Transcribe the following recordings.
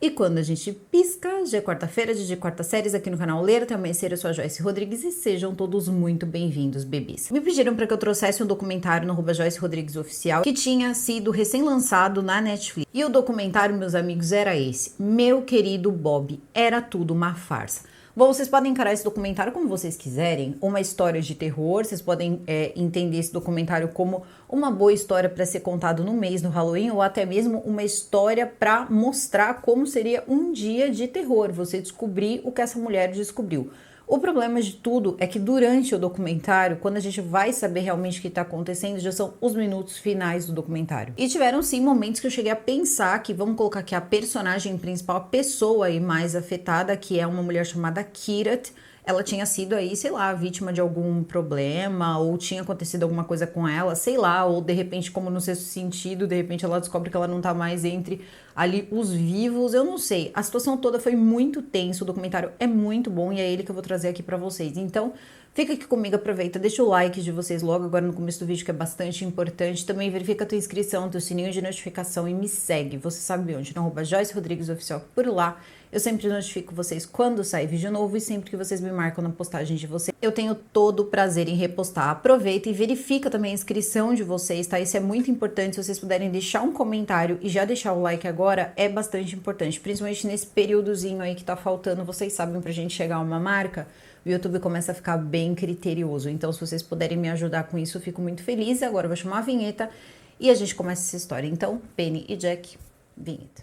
E quando a gente pisca, já é quarta-feira, dia de quarta séries aqui no canal Ler Até Amanhecer. Eu sou a Joyce Rodrigues e sejam todos muito bem-vindos, bebês. Me pediram para que eu trouxesse um documentário no @Joyce Rodrigues Oficial que tinha sido recém-lançado na Netflix. E o documentário, meus amigos, era esse: Meu Querido Bob, Era Tudo uma Farsa. Bom, vocês podem encarar esse documentário como vocês quiserem, uma história de terror, vocês podem entender esse documentário como uma boa história para ser contado no mês do Halloween, ou até mesmo uma história para mostrar como seria um dia de terror, você descobrir o que essa mulher descobriu. O problema de tudo é que durante o documentário, quando a gente vai saber realmente o que está acontecendo, já são os minutos finais do documentário. E tiveram sim momentos que eu cheguei a pensar que, vamos colocar aqui a personagem principal, a pessoa aí mais afetada, que é uma mulher chamada Kirat, ela tinha sido aí, sei lá, vítima de algum problema, ou tinha acontecido alguma coisa com ela, sei lá, ou de repente, como no sexto sentido, de repente ela descobre que ela não tá mais entre ali os vivos, eu não sei. A situação toda foi muito tensa, o documentário é muito bom e é ele que eu vou trazer aqui pra vocês. Então, fica aqui comigo, aproveita, deixa o like de vocês logo agora no começo do vídeo, que é bastante importante. Também verifica a tua inscrição, teu sininho de notificação e me segue. Você sabe onde? No @Joyce Rodrigues Oficial, por lá. Eu sempre notifico vocês quando sair vídeo novo e sempre que vocês me marcam na postagem de vocês, eu tenho todo o prazer em repostar. Aproveita e verifica também a inscrição de vocês, tá? Isso é muito importante. Se vocês puderem deixar um comentário e já deixar o like agora, é bastante importante. Principalmente nesse períodozinho aí que tá faltando, vocês sabem, pra gente chegar a uma marca, o YouTube começa a ficar bem criterioso. Então, se vocês puderem me ajudar com isso, eu fico muito feliz. Agora eu vou chamar a vinheta e a gente começa essa história. Então, Penny e Jack, vinheta.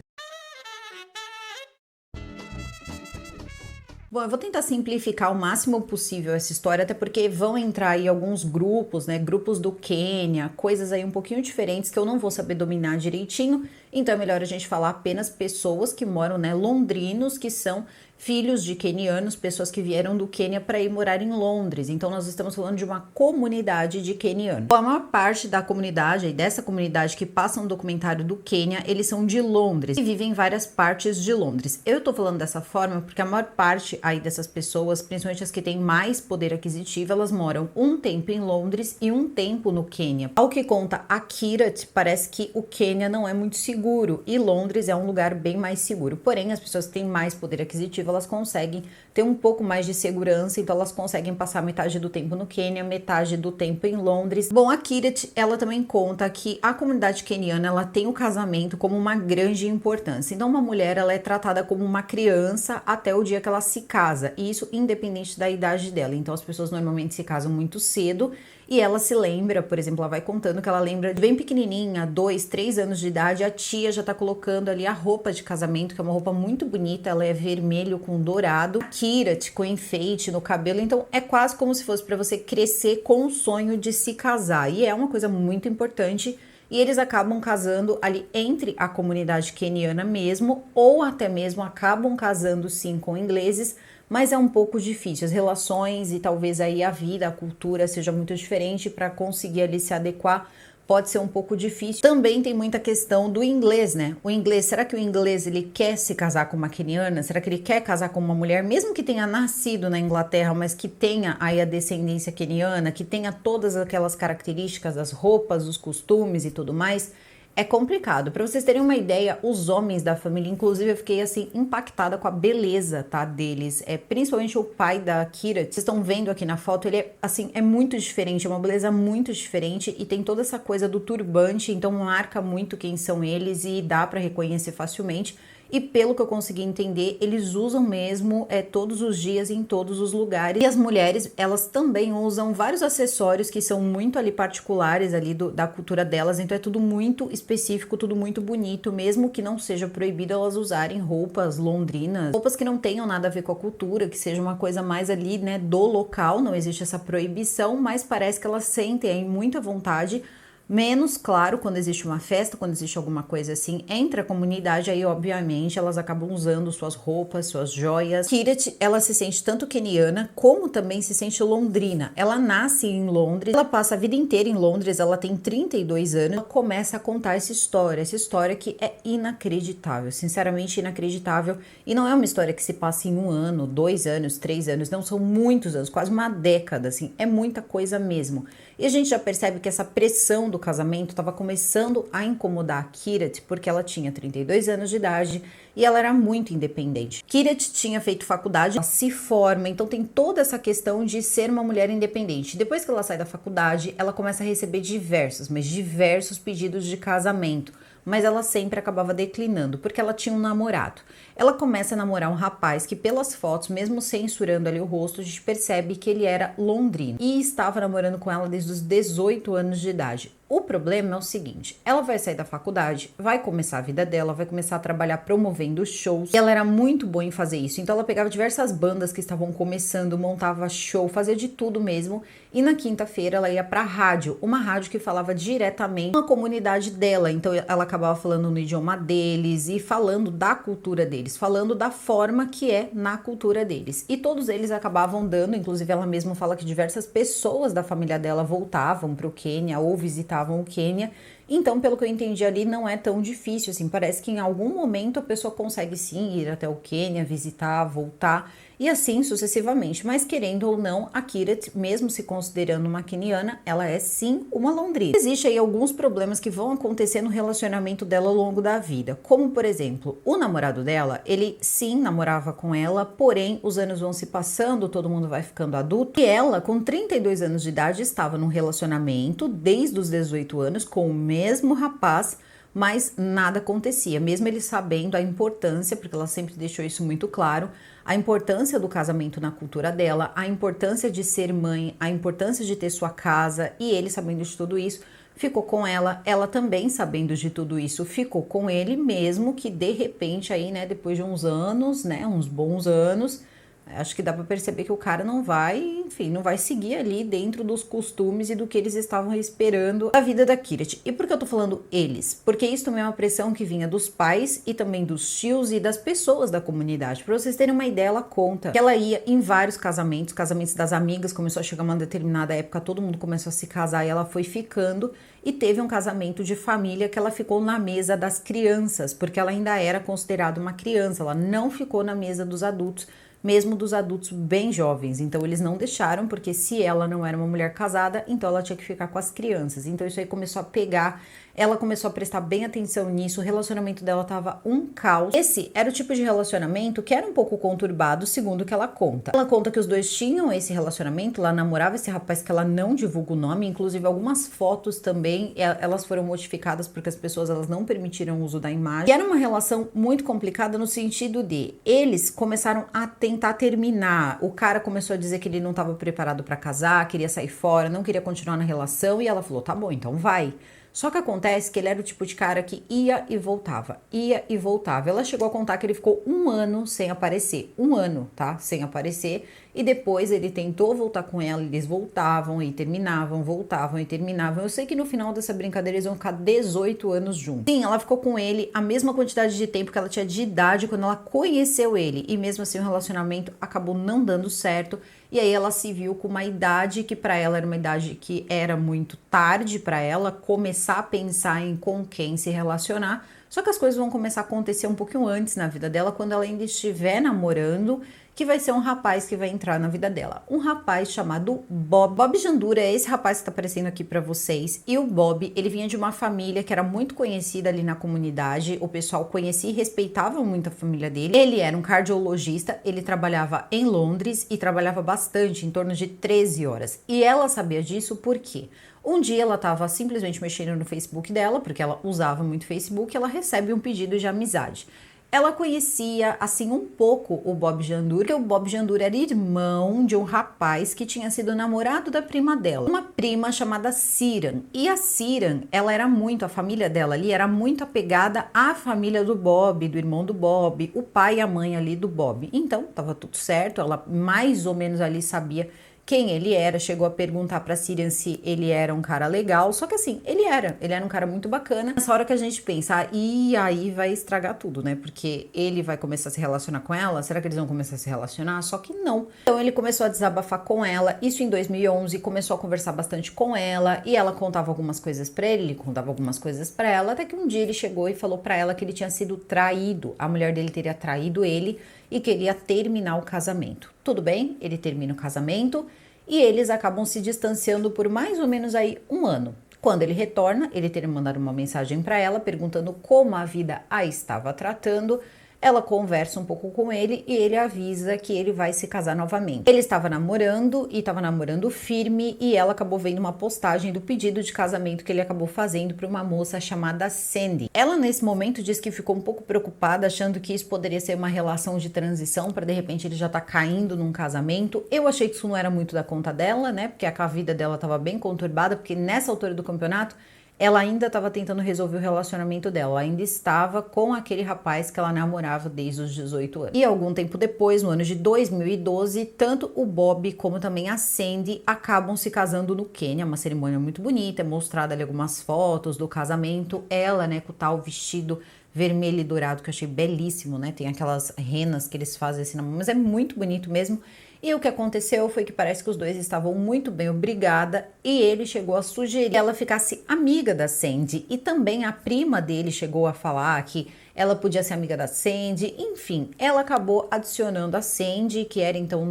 Bom, eu vou tentar simplificar o máximo possível essa história, até porque vão entrar aí alguns grupos, né? Grupos do Quênia, coisas aí um pouquinho diferentes que eu não vou saber dominar direitinho. Então é melhor a gente falar apenas pessoas que moram, né? Londrinos, que são filhos de quenianos, pessoas que vieram do Quênia para ir morar em Londres. Então nós estamos falando de uma comunidade de quenianos. A maior parte da comunidade, dessa comunidade que passa um documentário do Quênia, eles são de Londres e vivem em várias partes de Londres. Eu tô falando dessa forma porque a maior parte aí dessas pessoas, principalmente as que têm mais poder aquisitivo, elas moram um tempo em Londres e um tempo no Quênia. Ao que conta a Kirat, parece que o Quênia não é muito seguro e Londres é um lugar bem mais seguro. Porém, as pessoas que têm mais poder aquisitivo, elas conseguem ter um pouco mais de segurança, então elas conseguem passar metade do tempo no Quênia, metade do tempo em Londres. Bom, a Kirat, ela também conta que a comunidade queniana, ela tem o casamento como uma grande importância. Então, uma mulher, ela é tratada como uma criança até o dia que ela se casa, e isso independente da idade dela. Então, as pessoas normalmente se casam muito cedo, e ela se lembra, por exemplo, ela vai contando que ela lembra de bem pequenininha, 2, 3 anos de idade, a tia já tá colocando ali a roupa de casamento, que é uma roupa muito bonita, ela é vermelho com dourado, Kirat com enfeite no cabelo, então é quase como se fosse para você crescer com o sonho de se casar, e é uma coisa muito importante. E eles acabam casando ali entre a comunidade queniana mesmo, ou até mesmo acabam casando sim com ingleses, mas é um pouco difícil. As relações e talvez aí a vida, a cultura seja muito diferente para conseguir ali se adequar. Pode ser um pouco difícil. Também tem muita questão do inglês, né? O inglês, será que o inglês ele quer se casar com uma queniana? Será que ele quer casar com uma mulher, mesmo que tenha nascido na Inglaterra, mas que tenha aí a descendência queniana, que tenha todas aquelas características das roupas, os costumes e tudo mais? É complicado. Para vocês terem uma ideia, os homens da família, inclusive eu fiquei assim impactada com a beleza, tá, deles. Principalmente o pai da Kira. Vocês estão vendo aqui na foto, ele é assim, é muito diferente, é uma beleza muito diferente e tem toda essa coisa do turbante, então marca muito quem são eles e dá para reconhecer facilmente. E pelo que eu consegui entender, eles usam mesmo todos os dias em todos os lugares. E as mulheres, elas também usam vários acessórios que são muito ali particulares ali da cultura delas. Então é tudo muito específico, tudo muito bonito, mesmo que não seja proibido elas usarem roupas londrinas, roupas que não tenham nada a ver com a cultura, que seja uma coisa mais ali, né, do local. Não existe essa proibição, mas parece que elas sentem aí muita vontade. Menos, claro, quando existe uma festa, quando existe alguma coisa assim, entre a comunidade, aí obviamente elas acabam usando suas roupas, suas joias. Kirat, ela se sente tanto queniana, como também se sente londrina. Ela nasce em Londres, ela passa a vida inteira em Londres, ela tem 32 anos, ela começa a contar essa história que é inacreditável, sinceramente inacreditável, e não é uma história que se passa em 1 ano, 2 anos, 3 anos, não, são muitos anos, quase uma década, assim, é muita coisa mesmo. E a gente já percebe que essa pressão do casamento estava começando a incomodar a Kirat, porque ela tinha 32 anos de idade e ela era muito independente. Kirat tinha feito faculdade, ela se forma, então tem toda essa questão de ser uma mulher independente. Depois que ela sai da faculdade, ela começa a receber diversos pedidos de casamento, mas ela sempre acabava declinando, porque ela tinha um namorado. Ela começa a namorar um rapaz que, pelas fotos, mesmo censurando ali o rosto, a gente percebe que ele era londrino e estava namorando com ela desde os 18 anos de idade. O problema é o seguinte, ela vai sair da faculdade, vai começar a vida dela, vai começar a trabalhar promovendo shows, e ela era muito boa em fazer isso, então ela pegava diversas bandas que estavam começando, montava show, fazia de tudo mesmo, e na quinta-feira ela ia pra rádio, uma rádio que falava diretamente com a comunidade dela, então ela acabava falando no idioma deles e falando da cultura deles, falando da forma que é na cultura deles, e todos eles acabavam dando, inclusive ela mesma fala que diversas pessoas da família dela voltavam pro Quênia ou visitavam o Quênia, então pelo que eu entendi ali não é tão difícil assim, parece que em algum momento a pessoa consegue sim ir até o Quênia, visitar, voltar e assim sucessivamente, mas querendo ou não, a Kirat, mesmo se considerando uma queniana, ela é sim uma londrina. Existem aí alguns problemas que vão acontecer no relacionamento dela ao longo da vida, como por exemplo, o namorado dela, ele sim namorava com ela, porém os anos vão se passando, todo mundo vai ficando adulto, e ela com 32 anos de idade estava num relacionamento desde os 18 anos com o mesmo rapaz, mas nada acontecia, mesmo ele sabendo a importância, porque ela sempre deixou isso muito claro, a importância do casamento na cultura dela, a importância de ser mãe, a importância de ter sua casa, e ele sabendo de tudo isso, ficou com ela, ela também sabendo de tudo isso, ficou com ele, mesmo que de repente aí, né, depois de uns anos, né, uns bons anos, acho que dá para perceber que o cara não vai, enfim, não vai seguir ali dentro dos costumes e do que eles estavam esperando da vida da Kirat. E por que eu tô falando eles? Porque isso também é uma pressão que vinha dos pais e também dos tios e das pessoas da comunidade. Para vocês terem uma ideia, ela conta que ela ia em vários casamentos das amigas, começou a chegar uma determinada época, todo mundo começou a se casar e ela foi ficando. E teve um casamento de família que ela ficou na mesa das crianças, porque ela ainda era considerada uma criança, ela não ficou na mesa dos adultos, mesmo dos adultos bem jovens, então eles não deixaram, porque se ela não era uma mulher casada, então ela tinha que ficar com as crianças, então isso aí começou a pegar, ela começou a prestar bem atenção nisso, o relacionamento dela tava um caos. Esse era o tipo de relacionamento que era um pouco conturbado, segundo o que ela conta. Ela conta que os dois tinham esse relacionamento, ela namorava esse rapaz que ela não divulga o nome, inclusive algumas fotos também, elas foram modificadas porque as pessoas elas não permitiram o uso da imagem. E era uma relação muito complicada no sentido de eles começaram a tentar terminar. O cara começou a dizer que ele não estava preparado para casar, queria sair fora, não queria continuar na relação e ela falou: "Tá bom, então vai". Só que acontece que ele era o tipo de cara que ia e voltava, ia e voltava. Ela chegou a contar que ele ficou 1 ano sem aparecer, 1 ano, tá? Sem aparecer. E depois ele tentou voltar com ela, eles voltavam e terminavam, voltavam e terminavam. Eu sei que no final dessa brincadeira eles vão ficar 18 anos juntos. Sim, ela ficou com ele a mesma quantidade de tempo que ela tinha de idade quando ela conheceu ele. E mesmo assim o relacionamento acabou não dando certo. E aí ela se viu com uma idade que para ela era uma idade que era muito tarde para ela começar a pensar em com quem se relacionar. Só que as coisas vão começar a acontecer um pouquinho antes na vida dela, quando ela ainda estiver namorando, que vai ser um rapaz que vai entrar na vida dela. Um rapaz chamado Bob. Bob Jandura é esse rapaz que tá aparecendo aqui para vocês. E o Bob, ele vinha de uma família que era muito conhecida ali na comunidade. O pessoal conhecia e respeitava muito a família dele. Ele era um cardiologista, ele trabalhava em Londres e trabalhava bastante, em torno de 13 horas. E ela sabia disso por quê? Um dia ela estava simplesmente mexendo no Facebook dela, porque ela usava muito Facebook, e ela recebe um pedido de amizade. Ela conhecia, assim, um pouco o Bob Jandura, porque o Bob Jandura era irmão de um rapaz que tinha sido namorado da prima dela, uma prima chamada Siran. E a Siran, ela era muito, a família dela ali era muito apegada à família do Bob, do irmão do Bob, o pai e a mãe ali do Bob. Então, tava tudo certo, ela mais ou menos ali sabia quem ele era, chegou a perguntar pra Siran se ele era um cara legal, só que assim, ele era um cara muito bacana. Nessa hora que a gente pensa, e aí vai estragar tudo, né? Porque ele vai começar a se relacionar com ela, será que eles vão começar a se relacionar? Só que não. Então ele começou a desabafar com ela, isso em 2011, começou a conversar bastante com ela, e ela contava algumas coisas pra ele contava algumas coisas pra ela, até que um dia ele chegou e falou pra ela que ele tinha sido traído, a mulher dele teria traído ele, e queria terminar o casamento. Tudo bem, ele termina o casamento e eles acabam se distanciando por mais ou menos aí um ano. Quando ele retorna, ele teria mandado uma mensagem para ela perguntando como a vida a estava tratando. Ela conversa um pouco com ele e ele avisa que ele vai se casar novamente. Ele estava namorando e estava namorando firme, e ela acabou vendo uma postagem do pedido de casamento que ele acabou fazendo para uma moça chamada Sandy. Ela nesse momento disse que ficou um pouco preocupada, achando que isso poderia ser uma relação de transição para de repente ele já tá caindo num casamento. Eu achei que isso não era muito da conta dela, né? Porque a vida dela estava bem conturbada, porque nessa altura do campeonato ela ainda estava tentando resolver o relacionamento dela, ela ainda estava com aquele rapaz que ela namorava desde os 18 anos. E algum tempo depois, no ano de 2012, tanto o Bob como também a Sandy acabam se casando no Quênia, uma cerimônia muito bonita, é mostrada ali algumas fotos do casamento, ela, né, com o tal vestido vermelho e dourado, que eu achei belíssimo, né, tem aquelas renas que eles fazem assim na mão, mas é muito bonito mesmo. E o que aconteceu foi que parece que os dois estavam muito bem, obrigada, e ele chegou a sugerir que ela ficasse amiga da Sandy, e também a prima dele chegou a falar que ela podia ser amiga da Sandy. Enfim, ela acabou adicionando a Sandy, que era então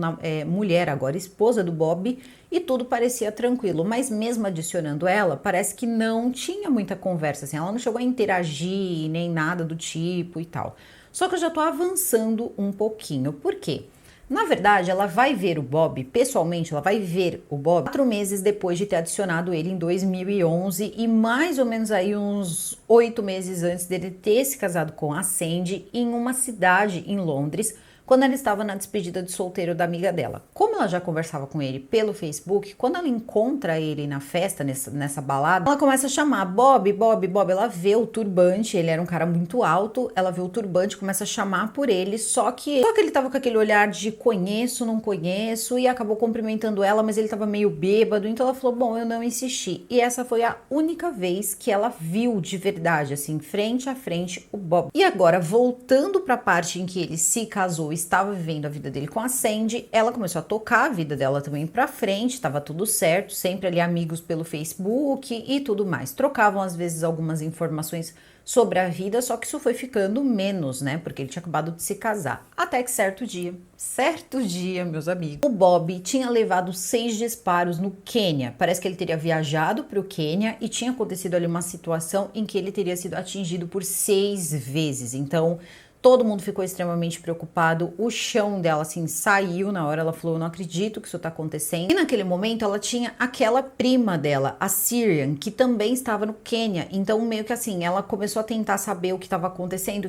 mulher, agora esposa do Bob, e tudo parecia tranquilo, mas mesmo adicionando ela, parece que não tinha muita conversa, assim, ela não chegou a interagir, nem nada do tipo e tal. Só que eu já tô avançando um pouquinho, por quê? Na verdade, ela vai ver o Bob, pessoalmente, ela vai ver o Bob 4 meses depois de ter adicionado ele em 2011 e mais ou menos aí uns 8 meses antes dele ter se casado com a Sandy em uma cidade em Londres, quando ela estava na despedida de solteiro da amiga dela. Como ela já conversava com ele pelo Facebook, quando ela encontra ele na festa, nessa balada, ela começa a chamar Bob, Bob, Bob. Ela vê o turbante, ele era um cara muito alto, ela vê o turbante, começa a chamar por ele, só que ele tava com aquele olhar de conheço, não conheço, e acabou cumprimentando ela, mas ele tava meio bêbado, então ela falou, bom, eu não insisti. E essa foi a única vez que ela viu de verdade, assim, frente a frente, o Bob. E agora, voltando pra parte em que ele se casou, estava vivendo a vida dele com a Sandy, ela começou a tocar a vida dela também pra frente, estava tudo certo, sempre ali amigos pelo Facebook e tudo mais. Trocavam às vezes algumas informações sobre a vida, só que isso foi ficando menos, né? Porque ele tinha acabado de se casar. Até que certo dia, meus amigos, o Bob tinha levado 6 disparos no Quênia. Parece que ele teria viajado para o Quênia e tinha acontecido ali uma situação em que ele teria sido atingido por 6 vezes. Então, todo mundo ficou extremamente preocupado, o chão dela, assim, saiu na hora, ela falou, eu não acredito que isso tá acontecendo. E naquele momento, ela tinha aquela prima dela, a Syrian, que também estava no Quênia. Então, meio que assim, ela começou a tentar saber o que estava acontecendo,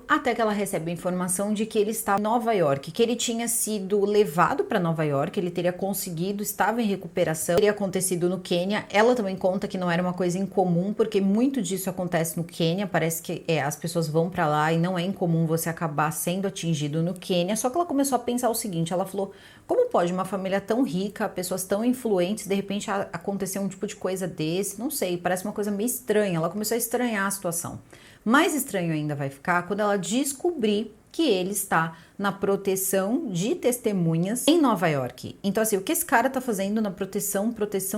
até que ela recebe a informação de que ele estava em Nova York, que ele tinha sido levado para Nova York, ele teria conseguido, estava em recuperação, teria acontecido no Quênia. Ela também conta que não era uma coisa incomum, porque muito disso acontece no Quênia, parece que as pessoas vão para lá e não é incomum você acabar sendo atingido no Quênia. Só que ela começou a pensar o seguinte, ela falou, como pode uma família tão rica, pessoas tão influentes, de repente acontecer um tipo de coisa desse? Não sei, parece uma coisa meio estranha. Ela começou a estranhar a situação. Mais estranho ainda vai ficar quando ela descobrir que ele está na proteção de testemunhas em Nova York. Então, assim, o que esse cara tá fazendo na proteção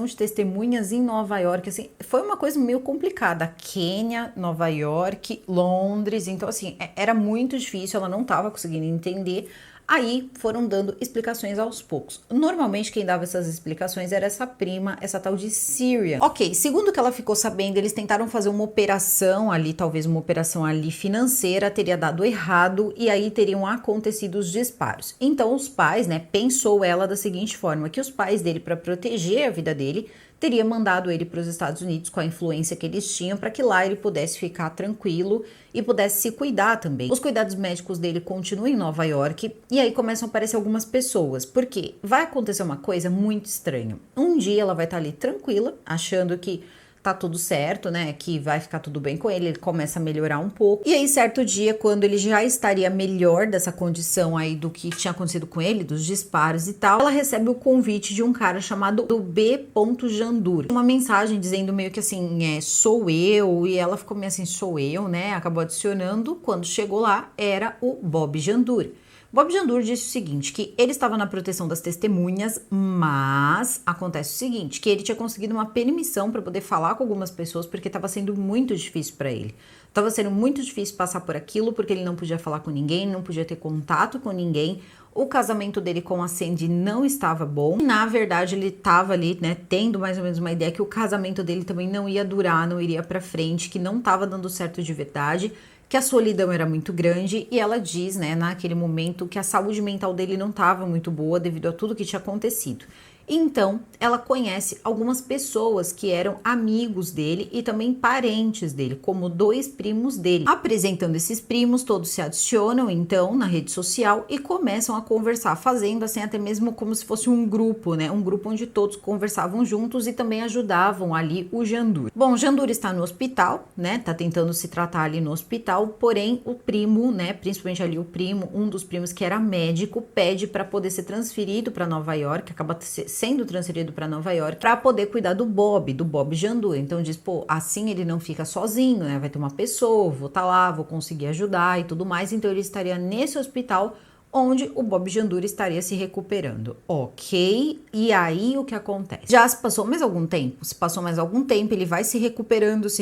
de testemunhas em Nova York, assim, foi uma coisa meio complicada. Quênia, Nova York, Londres, então, assim, era muito difícil, ela não tava conseguindo entender. Aí foram dando explicações aos poucos. Normalmente quem dava essas explicações era essa prima, essa tal de Syrian. Ok, segundo o que ela ficou sabendo, eles tentaram fazer uma operação ali, talvez uma operação ali financeira, teria dado errado e aí teriam acontecido os disparos. Então os pais, né, pensou ela da seguinte forma, que os pais dele, para proteger a vida dele, teria mandado ele para os Estados Unidos com a influência que eles tinham para que lá ele pudesse ficar tranquilo e pudesse se cuidar também. Os cuidados médicos dele continuam em Nova York e aí começam a aparecer algumas pessoas, porque vai acontecer uma coisa muito estranha. Um dia ela vai estar ali tranquila, achando que tá tudo certo, né, que vai ficar tudo bem com ele, ele começa a melhorar um pouco. E aí, certo dia, quando ele já estaria melhor dessa condição aí do que tinha acontecido com ele, dos disparos e tal, ela recebe o convite de um cara chamado do B. Jandur. Uma mensagem dizendo meio que assim, sou eu, e ela ficou meio assim, sou eu, né, acabou adicionando, quando chegou lá, era o Bob Jandur. Bob Jandur disse o seguinte, que ele estava na proteção das testemunhas, mas acontece o seguinte, que ele tinha conseguido uma permissão para poder falar com algumas pessoas porque estava sendo muito difícil para ele. Tava sendo muito difícil passar por aquilo, porque ele não podia falar com ninguém, não podia ter contato com ninguém. O casamento dele com a Sandy não estava bom. Na verdade, ele estava ali, né, tendo mais ou menos uma ideia que o casamento dele também não ia durar, não iria pra frente, que não estava dando certo de verdade, que a solidão era muito grande. E ela diz, né, naquele momento, que a saúde mental dele não estava muito boa devido a tudo que tinha acontecido. Então, ela conhece algumas pessoas que eram amigos dele e também parentes dele, como 2 primos dele. Apresentando esses primos, todos se adicionam então na rede social e começam a conversar, fazendo assim até mesmo como se fosse um grupo, né? Um grupo onde todos conversavam juntos e também ajudavam ali o Jandur. Bom, o Jandur está no hospital, né? Tá tentando se tratar ali no hospital, porém o primo, né? Principalmente ali o primo, um dos primos que era médico, pede para poder ser transferido para Nova York, acaba sendo transferido para Nova York para poder cuidar do Bob Jandur. Então diz, pô, assim ele não fica sozinho, né? Vai ter uma pessoa, vou estar lá, vou conseguir ajudar e tudo mais. Então ele estaria nesse hospital onde o Bob Jandur estaria se recuperando. Ok, e aí o que acontece? Já se passou mais algum tempo? Se passou mais algum tempo, ele vai se recuperando e se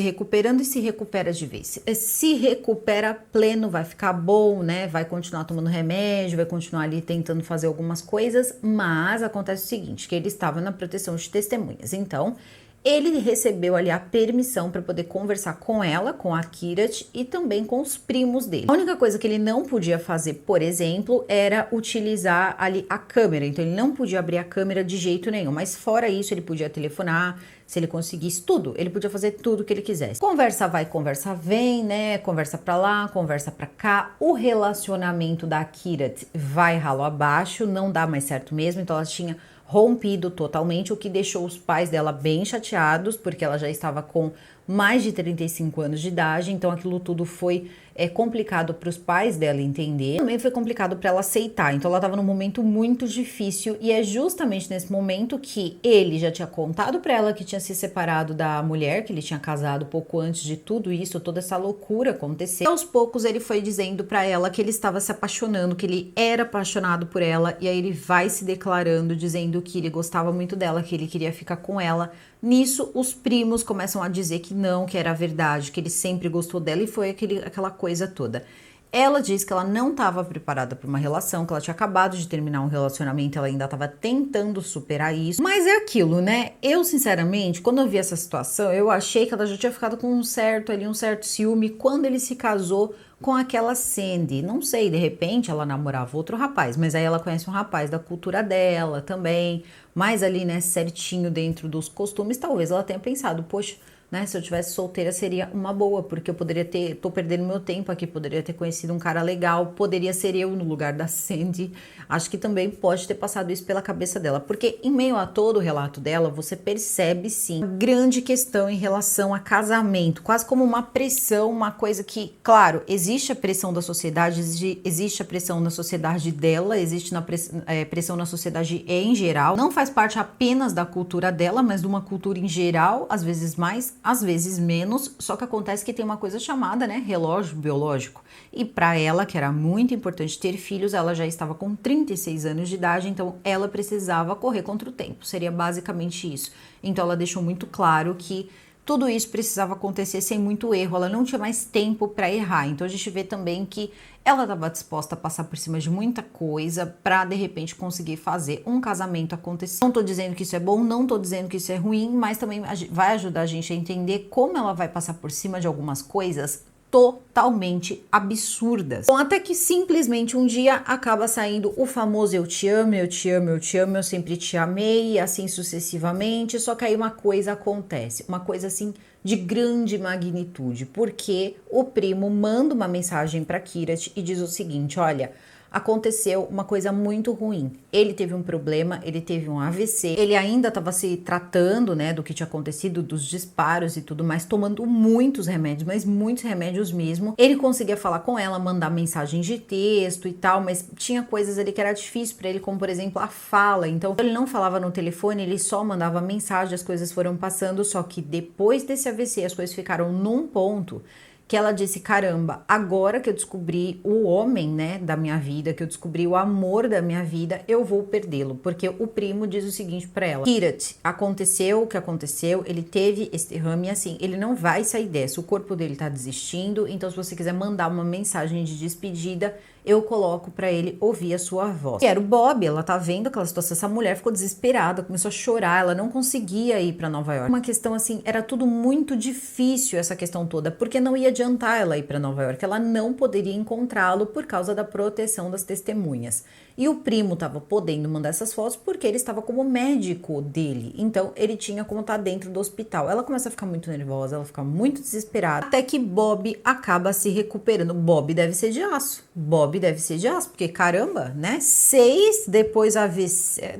recupera de vez. Se recupera pleno, vai ficar bom, né? Vai continuar tomando remédio, vai continuar ali tentando fazer algumas coisas, mas acontece o seguinte, que ele estava na proteção de testemunhas. Então, ele recebeu ali a permissão para poder conversar com ela, com a Kirat e também com os primos dele. A única coisa que ele não podia fazer, por exemplo, era utilizar ali a câmera. Então ele não podia abrir a câmera de jeito nenhum, mas fora isso ele podia telefonar, se ele conseguisse tudo, ele podia fazer tudo que ele quisesse. Conversa vai, conversa vem, né? Conversa pra lá, conversa pra cá. O relacionamento da Kirat vai ralo abaixo, não dá mais certo mesmo, então ela tinha rompido totalmente, o que deixou os pais dela bem chateados, porque ela já estava com mais de 35 anos de idade, então aquilo tudo foi complicado para os pais dela entender, também foi complicado para ela aceitar, então ela estava num momento muito difícil, e é justamente nesse momento que ele já tinha contado para ela que tinha se separado da mulher, que ele tinha casado pouco antes de tudo isso, toda essa loucura acontecer. E aos poucos ele foi dizendo para ela que ele estava se apaixonando, que ele era apaixonado por ela, e aí ele vai se declarando, dizendo que ele gostava muito dela, que ele queria ficar com ela. Nisso, os primos começam a dizer que não, que era verdade, que ele sempre gostou dela, e foi aquela coisa toda. Ela diz que ela não estava preparada para uma relação, que ela tinha acabado de terminar um relacionamento, ela ainda estava tentando superar isso. Mas é aquilo, né? Eu, sinceramente, quando eu vi essa situação, eu achei que ela já tinha ficado com um certo ciúme quando ele se casou com aquela Sandy. Não sei, de repente ela namorava outro rapaz, mas aí ela conhece um rapaz da cultura dela também, mais ali, né, certinho dentro dos costumes. Talvez ela tenha pensado, poxa, né, se eu tivesse solteira seria uma boa, porque eu poderia tô perdendo meu tempo aqui, poderia ter conhecido um cara legal, poderia ser eu no lugar da Sandy. Acho que também pode ter passado isso pela cabeça dela, porque em meio a todo o relato dela, você percebe sim uma grande questão em relação a casamento, quase como uma pressão, uma coisa que, claro, existe a pressão da sociedade, existe a pressão na sociedade dela, existe pressão na sociedade em geral, não faz parte apenas da cultura dela, mas de uma cultura em geral, às vezes mais, às vezes menos, só que acontece que tem uma coisa chamada, né, relógio biológico. E para ela, que era muito importante ter filhos, ela já estava com 36 anos de idade, então ela precisava correr contra o tempo. Seria basicamente isso. Então ela deixou muito claro que tudo isso precisava acontecer sem muito erro, ela não tinha mais tempo para errar. Então a gente vê também que ela estava disposta a passar por cima de muita coisa para de repente conseguir fazer um casamento acontecer. Não tô dizendo que isso é bom, não tô dizendo que isso é ruim, mas também vai ajudar a gente a entender como ela vai passar por cima de algumas coisas totalmente absurdas. Bom, até que simplesmente um dia acaba saindo o famoso eu te amo, eu te amo, eu te amo, eu sempre te amei, e assim sucessivamente, só que aí uma coisa acontece, uma coisa assim de grande magnitude, porque o primo manda uma mensagem para Kirat e diz o seguinte, olha, aconteceu uma coisa muito ruim. Ele teve um problema, ele teve um AVC, ele ainda estava se tratando, né, do que tinha acontecido, dos disparos e tudo mais, tomando muitos remédios, mas muitos remédios mesmo. Ele conseguia falar com ela, mandar mensagens de texto e tal, mas tinha coisas ali que era difícil para ele, como por exemplo a fala. Então ele não falava no telefone, ele só mandava mensagem, as coisas foram passando, só que depois desse AVC as coisas ficaram num ponto que ela disse, caramba, agora que eu descobri o homem, né, da minha vida, que eu descobri o amor da minha vida, eu vou perdê-lo, porque o primo diz o seguinte pra ela, Kirat, aconteceu o que aconteceu, ele teve esse derrame e assim, ele não vai sair dessa, o corpo dele tá desistindo, então se você quiser mandar uma mensagem de despedida, eu coloco pra ele ouvir a sua voz. E era o Bob, ela tá vendo aquela situação, essa mulher ficou desesperada, começou a chorar, ela não conseguia ir pra Nova York. Uma questão assim, era tudo muito difícil essa questão toda, porque não ia adiantar ela ir pra Nova York, ela não poderia encontrá-lo por causa da proteção das testemunhas. E o primo tava podendo mandar essas fotos porque ele estava como médico dele, então ele tinha como estar dentro do hospital. Ela começa a ficar muito nervosa, ela fica muito desesperada, até que Bob acaba se recuperando. Bob deve ser de aço, Bob deve ser de aço, porque caramba, né? 6 depois AVC,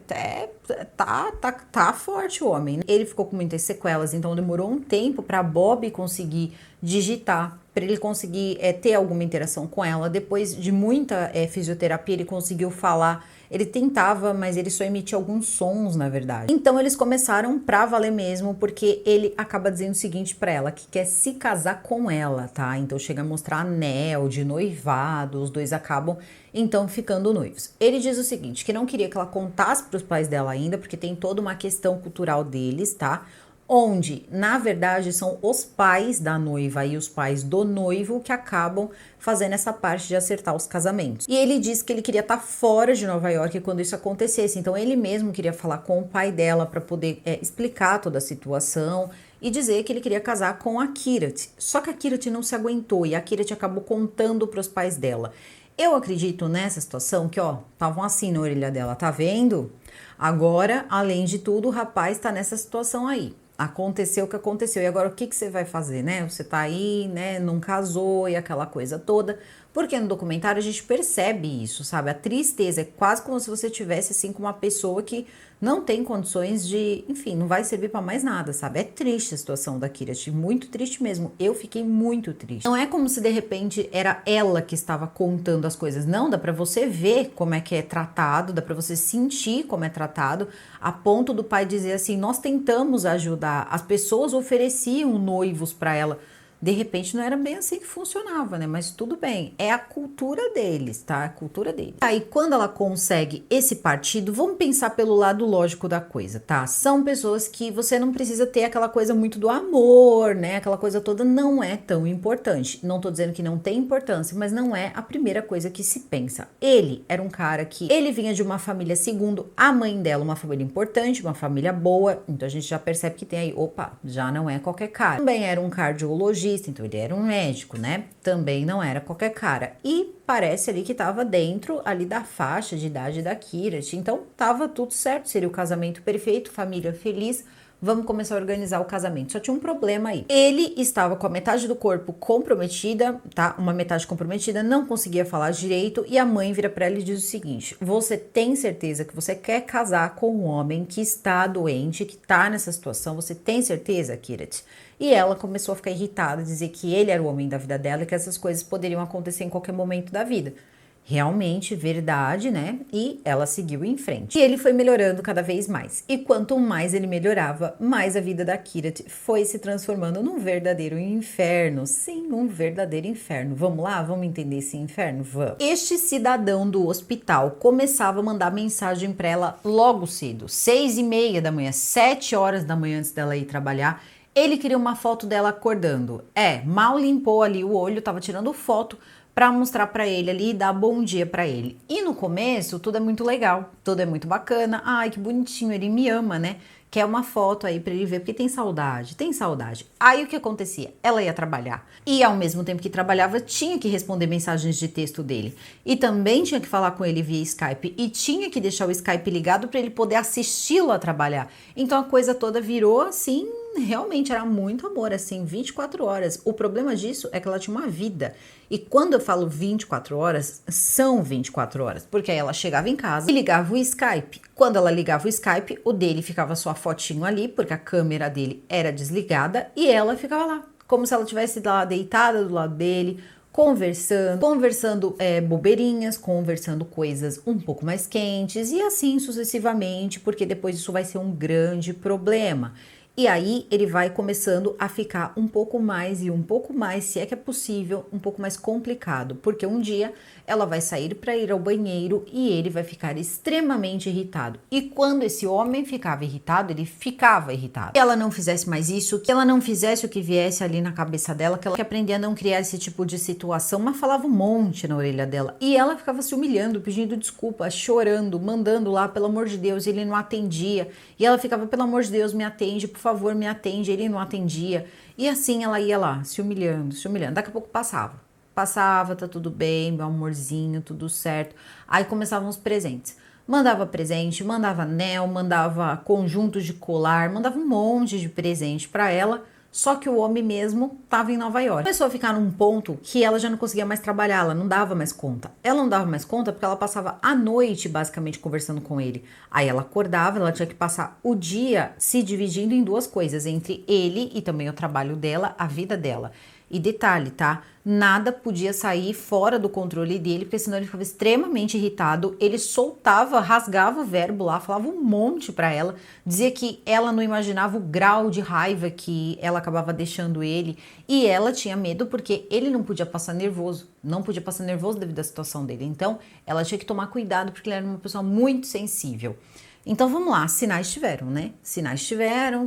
tá forte o homem, né? Ele ficou com muitas sequelas, então demorou um tempo para Bob conseguir digitar, para ele conseguir ter alguma interação com ela. Depois de muita fisioterapia, ele conseguiu falar. Ele tentava, mas ele só emitia alguns sons, na verdade. Então eles começaram pra valer mesmo, porque ele acaba dizendo o seguinte pra ela, que quer se casar com ela, tá? Então chega a mostrar anel de noivado, os dois acabam então ficando noivos. Ele diz o seguinte, que não queria que ela contasse pros pais dela ainda, porque tem toda uma questão cultural deles, tá? Onde, na verdade, são os pais da noiva e os pais do noivo que acabam fazendo essa parte de acertar os casamentos. E ele disse que ele queria estar fora de Nova York quando isso acontecesse, então ele mesmo queria falar com o pai dela para poder explicar toda a situação e dizer que ele queria casar com a Kirat. Só que a Kirat não se aguentou e a Kirat acabou contando para os pais dela. Eu acredito nessa situação que, ó, estavam assim na orelha dela, tá vendo? Agora, além de tudo, o rapaz tá nessa situação aí. Aconteceu o que aconteceu, e agora o que você vai fazer, né? Você tá aí, né, não casou e aquela coisa toda, porque no documentário a gente percebe isso, sabe? A tristeza é quase como se você tivesse assim com uma pessoa que não tem condições de, enfim, não vai servir pra mais nada, sabe? É triste a situação da Kirat, muito triste mesmo. Eu fiquei muito triste. Não é como se de repente era ela que estava contando as coisas, não, dá pra você ver como é que é tratado, dá pra você sentir como é tratado, a ponto do pai dizer assim, nós tentamos ajudar, as pessoas ofereciam noivos pra ela. De repente não era bem assim que funcionava, né? Mas tudo bem, é a cultura deles, tá? A cultura deles. Aí quando ela consegue esse partido, vamos pensar pelo lado lógico da coisa, tá? São pessoas que você não precisa ter aquela coisa muito do amor, né? Aquela coisa toda não é tão importante. Não tô dizendo que não tem importância, mas não é a primeira coisa que se pensa. Ele era um cara que, ele vinha de uma família, segundo a mãe dela, uma família importante, uma família boa, então a gente já percebe que tem aí, opa, já não é qualquer cara. Também era um cardiologista, então ele era um médico, né? Também não era qualquer cara. E parece ali que tava dentro ali da faixa de idade da Kirat. Então tava tudo certo, seria o casamento perfeito, família feliz. Vamos começar a organizar o casamento. Só tinha um problema aí. Ele estava com a metade do corpo comprometida, tá? Uma metade comprometida, não conseguia falar direito. E a mãe vira pra ela e diz o seguinte: você tem certeza que você quer casar com um homem que está doente, que tá nessa situação? Você tem certeza, Kirat? E ela começou a ficar irritada, dizer que ele era o homem da vida dela e que essas coisas poderiam acontecer em qualquer momento da vida. Realmente, verdade, né? E ela seguiu em frente. E ele foi melhorando cada vez mais. E quanto mais ele melhorava, mais a vida da Kirat foi se transformando num verdadeiro inferno. Sim, um verdadeiro inferno. Vamos lá? Vamos entender esse inferno? Vamos. Este cidadão do hospital começava a mandar mensagem para ela logo cedo. 6:30 da manhã, 7 horas da manhã antes dela ir trabalhar. Ele queria uma foto dela acordando. Mal limpou ali o olho, tava tirando foto para mostrar para ele ali e dar bom dia para ele. E no começo tudo é muito legal, tudo é muito bacana. Ai, que bonitinho, ele me ama, né? Quer uma foto aí para ele ver, porque tem saudade, tem saudade. Aí o que acontecia? Ela ia trabalhar e ao mesmo tempo que trabalhava tinha que responder mensagens de texto dele e também tinha que falar com ele via Skype e tinha que deixar o Skype ligado para ele poder assisti-lo a trabalhar. Então a coisa toda virou assim, realmente era muito amor, assim, 24 horas. O problema disso é que ela tinha uma vida. E quando eu falo 24 horas, são 24 horas. Porque aí ela chegava em casa e ligava o Skype. Quando ela ligava o Skype, o dele ficava só a fotinho ali, porque a câmera dele era desligada. E ela ficava lá, como se ela estivesse lá deitada do lado dele, conversando bobeirinhas, conversando coisas um pouco mais quentes e assim sucessivamente, porque depois isso vai ser um grande problema. E aí ele vai começando a ficar um pouco mais e um pouco mais, se é que é possível, um pouco mais complicado, porque um dia ela vai sair para ir ao banheiro e ele vai ficar extremamente irritado. E quando esse homem ficava irritado, ele ficava irritado. Que ela não fizesse mais isso, que ela não fizesse o que viesse ali na cabeça dela, que ela aprendia a não criar esse tipo de situação, mas falava um monte na orelha dela. E ela ficava se humilhando, pedindo desculpa, chorando, mandando lá, pelo amor de Deus, ele não atendia. E ela ficava, pelo amor de Deus, me atende, por favor, me atende. Ele não atendia. E assim ela ia lá, se humilhando, se humilhando. Daqui a pouco passava. Passava, tá tudo bem, meu amorzinho, tudo certo. Aí começavam os presentes. Mandava presente, mandava anel, mandava conjuntos de colar, mandava um monte de presente para ela. Só que o homem mesmo estava em Nova York. Começou a ficar num ponto que ela já não conseguia mais trabalhar, ela não dava mais conta. Ela não dava mais conta porque ela passava a noite basicamente conversando com ele. Aí ela acordava, ela tinha que passar o dia se dividindo em duas coisas, entre ele e também o trabalho dela, a vida dela. E detalhe, tá? Nada podia sair fora do controle dele, porque senão ele ficava extremamente irritado. Ele soltava, rasgava o verbo lá, falava um monte pra ela, dizia que ela não imaginava o grau de raiva que ela acabava deixando ele. E ela tinha medo porque ele não podia passar nervoso, não podia passar nervoso devido à situação dele. Então, ela tinha que tomar cuidado porque ele era uma pessoa muito sensível. Então vamos lá, sinais tiveram, né? Sinais tiveram,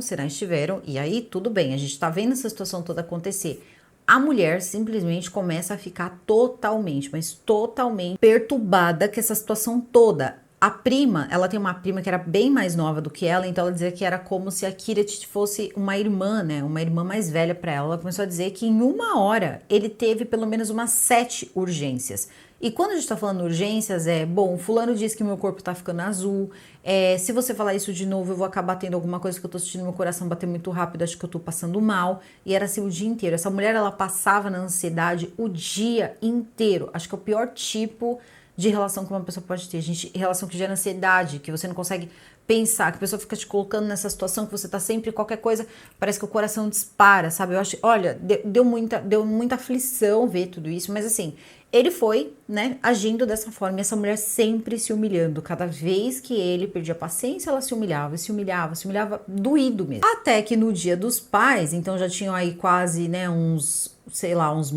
e aí tudo bem, a gente tá vendo essa situação toda acontecer. A mulher simplesmente começa a ficar totalmente, mas totalmente perturbada com essa situação toda. A prima, ela tem uma prima que era bem mais nova do que ela, então ela dizia que era como se a Kirat fosse uma irmã, né? Uma irmã mais velha para ela. Ela começou a dizer que em uma hora ele teve pelo menos umas 7 urgências. E quando a gente tá falando urgências, bom, fulano disse que meu corpo tá ficando azul, se você falar isso de novo, eu vou acabar tendo alguma coisa que eu tô sentindo meu coração bater muito rápido, acho que eu tô passando mal. E era assim o dia inteiro. Essa mulher, ela passava na ansiedade o dia inteiro. Acho que é o pior tipo de relação que uma pessoa pode ter, gente, relação que gera ansiedade, que você não consegue pensar, que a pessoa fica te colocando nessa situação que você tá sempre, qualquer coisa, parece que o coração dispara, sabe? Eu acho, olha, deu muita aflição ver tudo isso, mas assim, ele foi, né, agindo dessa forma, e essa mulher sempre se humilhando, cada vez que ele perdia a paciência, ela se humilhava, doído mesmo. Até que no dia dos pais, então já tinham aí quase, né, uns 6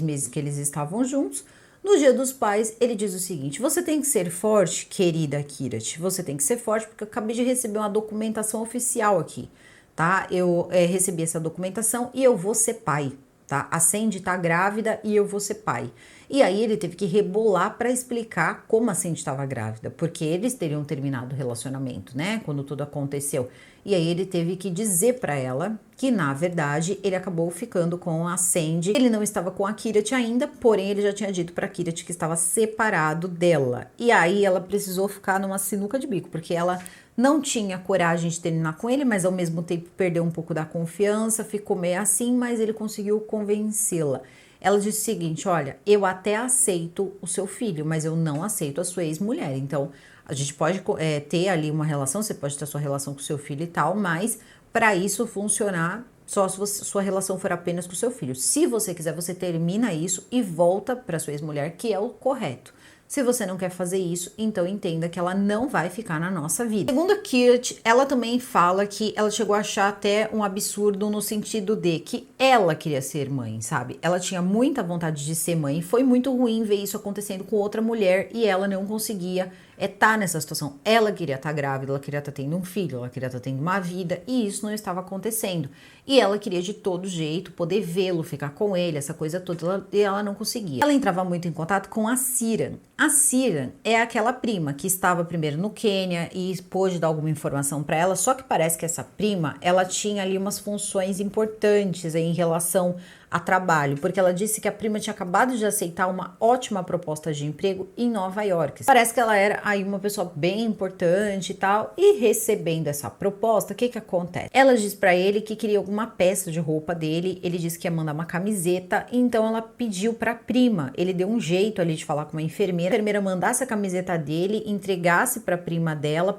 meses que eles estavam juntos. No dia dos pais, ele diz o seguinte: você tem que ser forte, querida Kirat. Você tem que ser forte, porque eu acabei de receber uma documentação oficial aqui, tá? Eu recebi essa documentação e eu vou ser pai, tá? A Sandy tá grávida e eu vou ser pai. E aí ele teve que rebolar para explicar como a Sandy estava grávida, porque eles teriam terminado o relacionamento, né? Quando tudo aconteceu. E aí ele teve que dizer para ela que, na verdade, ele acabou ficando com a Sandy. Ele não estava com a Kirat ainda, porém ele já tinha dito para a Kirat que estava separado dela. E aí ela precisou ficar numa sinuca de bico, porque ela não tinha coragem de terminar com ele, mas ao mesmo tempo perdeu um pouco da confiança, ficou meio assim, mas ele conseguiu convencê-la. Ela disse o seguinte: olha, eu até aceito o seu filho, mas eu não aceito a sua ex-mulher. Então, a gente pode ter ali uma relação, você pode ter a sua relação com o seu filho e tal, mas para isso funcionar, só se sua relação for apenas com o seu filho. Se você quiser, você termina isso e volta para sua ex-mulher, que é o correto. Se você não quer fazer isso, então entenda que ela não vai ficar na nossa vida. Segundo a Kirat, ela também fala que ela chegou a achar até um absurdo no sentido de que ela queria ser mãe, sabe? Ela tinha muita vontade de ser mãe. Foi muito ruim ver isso acontecendo com outra mulher e ela não conseguia tá nessa situação. Ela queria estar grávida, ela queria estar tendo um filho, ela queria estar tendo uma vida e isso não estava acontecendo. E ela queria de todo jeito poder vê-lo, ficar com ele, essa coisa toda, e ela não conseguia. Ela entrava muito em contato com a Siran. A Siran é aquela prima que estava primeiro no Quênia e pôde dar alguma informação para ela, só que parece que essa prima, ela tinha ali umas funções importantes em relação a trabalho, porque ela disse que a prima tinha acabado de aceitar uma ótima proposta de emprego em Nova York. Parece que ela era aí uma pessoa bem importante e tal, e recebendo essa proposta, o que que acontece? Ela disse para ele que queria alguma peça de roupa dele, ele disse que ia mandar uma camiseta, então ela pediu para a prima, ele deu um jeito ali de falar com uma enfermeira, a enfermeira mandasse a camiseta dele, entregasse para a prima dela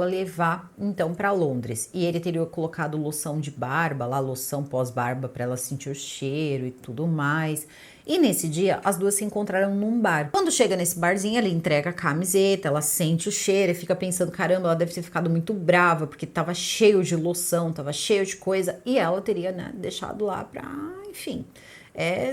levar então para Londres, e ele teria colocado loção de barba, lá loção pós-barba para ela sentir o cheiro e tudo mais. E nesse dia, as duas se encontraram num bar. Quando chega nesse barzinho, ela entrega a camiseta, ela sente o cheiro e fica pensando, caramba, ela deve ter ficado muito brava, porque tava cheio de loção, tava cheio de coisa, e ela teria, né, deixado lá pra, enfim,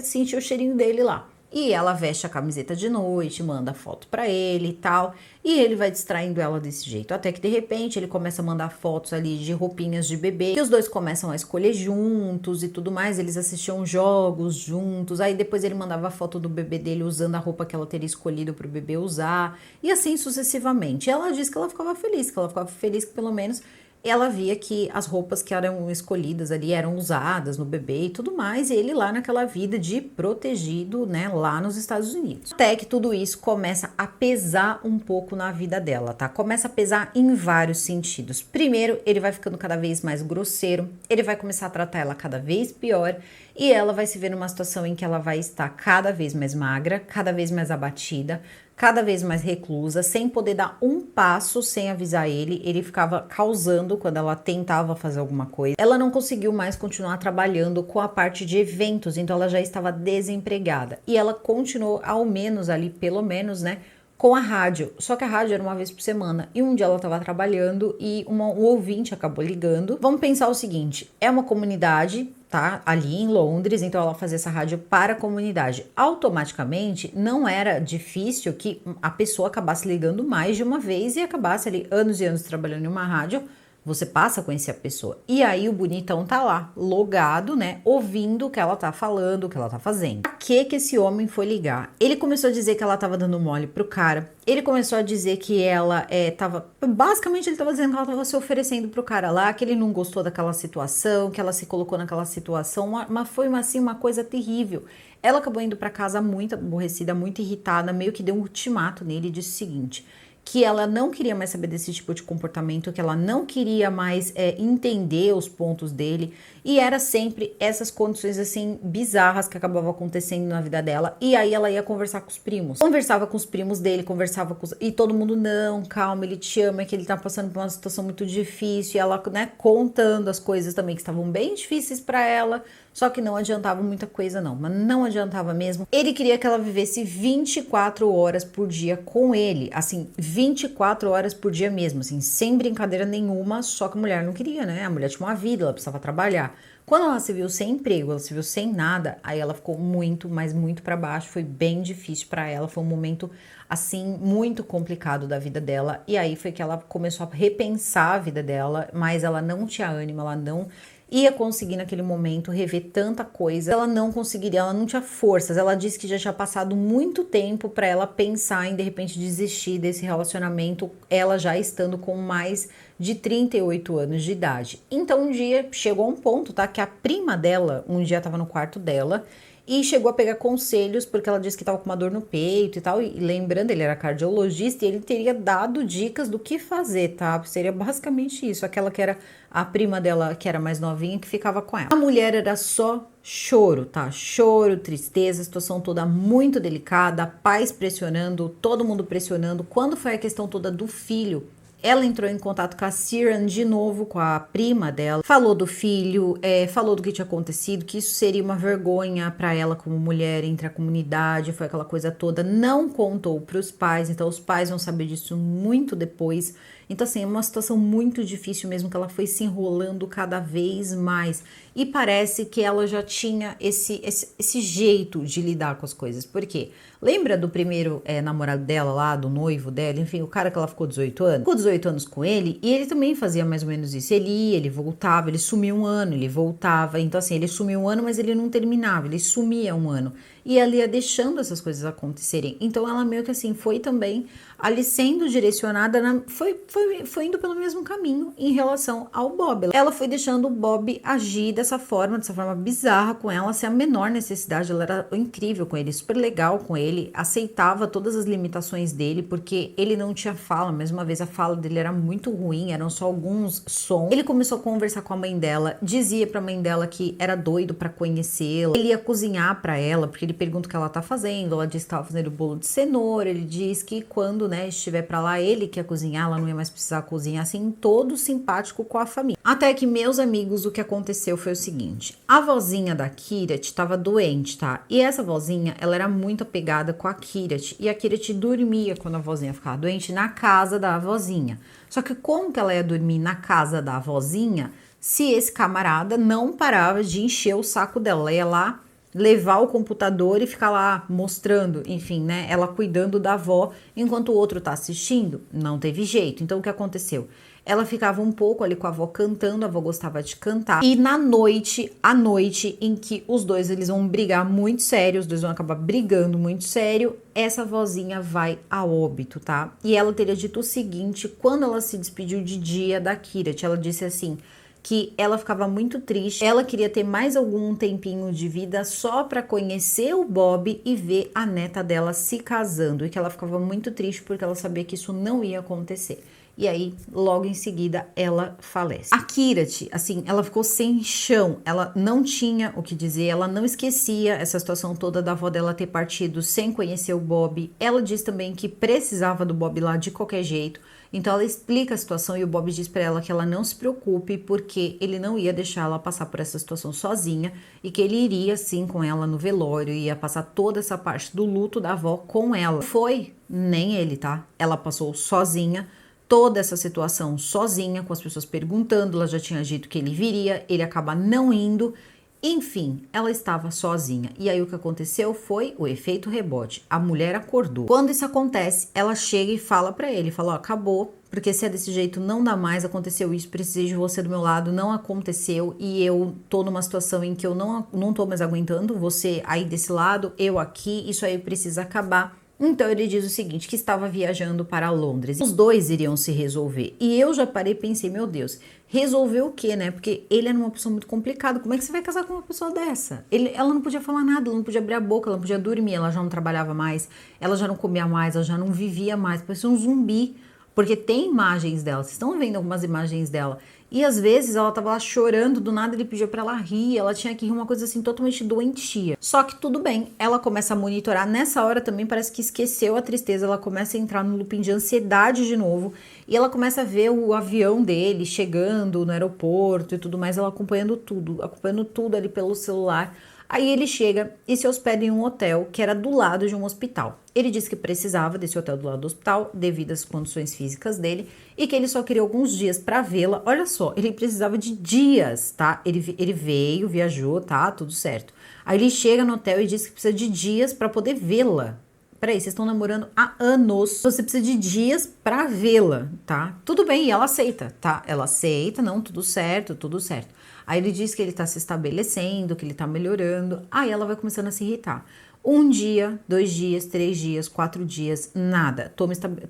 sentir o cheirinho dele lá. E ela veste a camiseta de noite, manda foto pra ele e tal, e ele vai distraindo ela desse jeito, até que de repente ele começa a mandar fotos ali de roupinhas de bebê, que os dois começam a escolher juntos e tudo mais, eles assistiam jogos juntos, aí depois ele mandava foto do bebê dele usando a roupa que ela teria escolhido pro bebê usar, e assim sucessivamente. Ela disse que ela ficava feliz, que pelo menos ela via que as roupas que eram escolhidas ali eram usadas no bebê e tudo mais, e ele lá naquela vida de protegido, né, lá nos Estados Unidos. Até que tudo isso começa a pesar um pouco na vida dela, tá? Começa a pesar em vários sentidos. Primeiro, ele vai ficando cada vez mais grosseiro, ele vai começar a tratar ela cada vez pior, e ela vai se ver numa situação em que ela vai estar cada vez mais magra, cada vez mais abatida, cada vez mais reclusa, sem poder dar um passo sem avisar ele. Ele ficava causando quando ela tentava fazer alguma coisa. Ela não conseguiu mais continuar trabalhando com a parte de eventos, então ela já estava desempregada. E ela continuou, ao menos ali, pelo menos, né, com a rádio. Só que a rádio era uma vez por semana. E um dia ela estava trabalhando e um ouvinte acabou ligando. Vamos pensar o seguinte, é uma comunidade, tá, ali em Londres, então ela fazia essa rádio para a comunidade. Automaticamente, não era difícil que a pessoa acabasse ligando mais de uma vez e acabasse ali anos e anos trabalhando em uma rádio. Você passa a conhecer a pessoa. E aí o bonitão tá lá, logado, né, ouvindo o que ela tá falando, o que ela tá fazendo. Pra que esse homem foi ligar? Ele começou a dizer que ela tava dando mole pro cara. Ele começou a dizer que ela tava... Basicamente, ele tava dizendo que ela tava se oferecendo pro cara lá, que ele não gostou daquela situação, que ela se colocou naquela situação, mas foi assim, uma coisa terrível. Ela acabou indo pra casa muito aborrecida, muito irritada, meio que deu um ultimato nele e disse o seguinte, que ela não queria mais saber desse tipo de comportamento, que ela não queria mais entender os pontos dele, e era sempre essas condições assim bizarras que acabavam acontecendo na vida dela. E aí ela ia conversar com os primos, conversava com os primos dele, conversava com e todo mundo, não, calma, ele te ama, é que ele tá passando por uma situação muito difícil, e ela, né, contando as coisas também que estavam bem difíceis para ela. Só que não adiantava muita coisa não, mas não adiantava mesmo. Ele queria que ela vivesse 24 horas por dia com ele, assim, 24 horas por dia mesmo, assim, sem brincadeira nenhuma, só que a mulher não queria, né? A mulher tinha uma vida, ela precisava trabalhar. Quando ela se viu sem emprego, ela se viu sem nada, aí ela ficou muito, mas muito para baixo, foi bem difícil para ela, foi um momento, assim, muito complicado da vida dela, e aí foi que ela começou a repensar a vida dela, mas ela não tinha ânimo, ela não ia conseguir naquele momento rever tanta coisa, ela não conseguiria, ela não tinha forças. Ela disse que já tinha passado muito tempo para ela pensar em de repente desistir desse relacionamento, ela já estando com mais de 38 anos de idade. Então um dia chegou a um ponto, tá, que a prima dela um dia estava no quarto dela e chegou a pegar conselhos, porque ela disse que estava com uma dor no peito e tal, e lembrando, ele era cardiologista e ele teria dado dicas do que fazer, tá? Seria basicamente isso, aquela que era a prima dela, que era mais novinha, que ficava com ela. A mulher era só choro, tá? Choro, tristeza, a situação toda muito delicada, pais pressionando, todo mundo pressionando. Quando foi a questão toda do filho, ela entrou em contato com a Ciaran de novo, com a prima dela, falou do filho, falou do que tinha acontecido, que isso seria uma vergonha para ela como mulher entre a comunidade, foi aquela coisa toda, não contou para os pais, então os pais vão saber disso muito depois. Então assim, é uma situação muito difícil mesmo, que ela foi se enrolando cada vez mais, e parece que ela já tinha esse jeito de lidar com as coisas, por quê? Lembra do primeiro namorado dela lá, do noivo dela, enfim, o cara que ela ficou 18 anos? Ficou 18 anos com ele e ele também fazia mais ou menos isso. Ele ia, ele voltava, ele sumia um ano, ele voltava. Então assim, ele sumia um ano, mas ele não terminava, ele sumia um ano. E ela ia deixando essas coisas acontecerem. Então ela meio que assim, foi também ali sendo direcionada, foi indo pelo mesmo caminho em relação ao Bob. Ela foi deixando o Bob agir dessa forma bizarra com ela, sem a menor necessidade. Ela era incrível com ele, super legal com ele, aceitava todas as limitações dele, porque ele não tinha fala, mais uma vez a fala dele era muito ruim, eram só alguns sons. Ele começou a conversar com a mãe dela, dizia pra mãe dela que era doido pra conhecê-la, ele ia cozinhar pra ela, porque ele pergunta o que ela tá fazendo, ela diz que tava fazendo bolo de cenoura, ele diz que quando, né, estiver pra lá, ele que ia cozinhar, ela não ia mais precisar cozinhar, assim, todo simpático com a família. Até que, meus amigos, o que aconteceu foi o seguinte, a vozinha da Kirat tava doente, tá? E essa vozinha, ela era muito apegada com a Kirat, e a Kirat dormia quando a vozinha ficava doente na casa da vozinha. Só que como que ela ia dormir na casa da vozinha se esse camarada não parava de encher o saco dela? Ela ia lá levar o computador e ficar lá mostrando, enfim, né, ela cuidando da avó enquanto o outro tá assistindo. Não teve jeito. Então o que aconteceu? Ela ficava um pouco ali com a avó cantando, a avó gostava de cantar. E na noite, a noite em que os dois eles vão brigar muito sério, os dois vão acabar brigando muito sério, essa vozinha vai a óbito, tá? E ela teria dito o seguinte, quando ela se despediu de dia da Kirat, ela disse assim, que ela ficava muito triste, ela queria ter mais algum tempinho de vida só para conhecer o Bob e ver a neta dela se casando, e que ela ficava muito triste porque ela sabia que isso não ia acontecer. E aí, logo em seguida, ela falece. A Kirat, assim, ela ficou sem chão, ela não tinha o que dizer, ela não esquecia essa situação toda da avó dela ter partido sem conhecer o Bob. Ela diz também que precisava do Bob lá de qualquer jeito. Então ela explica a situação e o Bob diz pra ela que ela não se preocupe porque ele não ia deixar ela passar por essa situação sozinha e que ele iria sim com ela no velório e ia passar toda essa parte do luto da avó com ela. Foi nem ele, tá? Ela passou sozinha toda essa situação sozinha, com as pessoas perguntando, ela já tinha dito que ele viria, ele acaba não indo. Enfim, ela estava sozinha. E aí o que aconteceu foi o efeito rebote. A mulher acordou. Quando isso acontece, ela chega e fala pra ele, fala, ó, acabou, porque se é desse jeito não dá mais, aconteceu isso, preciso de você do meu lado, não aconteceu e eu tô numa situação em que eu não tô mais aguentando, você aí desse lado, eu aqui, isso aí precisa acabar. Então ele diz o seguinte, que estava viajando para Londres. Os dois iriam se resolver. E eu já parei e pensei, meu Deus, resolver o quê, né? Porque ele era uma pessoa muito complicada. Como é que você vai casar com uma pessoa dessa? Ela não podia falar nada, ela não podia abrir a boca, ela não podia dormir, ela já não trabalhava mais, ela já não comia mais, ela já não vivia mais, parecia um zumbi. Porque tem imagens dela, vocês estão vendo algumas imagens dela. E às vezes ela tava lá chorando, do nada ele pediu pra ela rir, ela tinha que rir, uma coisa assim totalmente doentia. Só que tudo bem, ela começa a monitorar, nessa hora também parece que esqueceu a tristeza, ela começa a entrar no looping de ansiedade de novo, e ela começa a ver o avião dele chegando no aeroporto e tudo mais, ela acompanhando tudo ali pelo celular. Aí ele chega e se hospeda em um hotel que era do lado de um hospital. Ele disse que precisava desse hotel do lado do hospital devido às condições físicas dele e que ele só queria alguns dias para vê-la. Olha só, ele precisava de dias, tá? Ele veio, viajou, tá? Tudo certo. Aí ele chega no hotel e diz que precisa de dias para poder vê-la. Peraí, vocês estão namorando há anos, você precisa de dias pra vê-la, tá? Tudo bem, e ela aceita, tá? Ela aceita, não, tudo certo, tudo certo. Aí ele diz que ele tá se estabelecendo, que ele tá melhorando, aí ela vai começando a se irritar. Um dia, 2 dias, 3 dias, 4 dias, nada.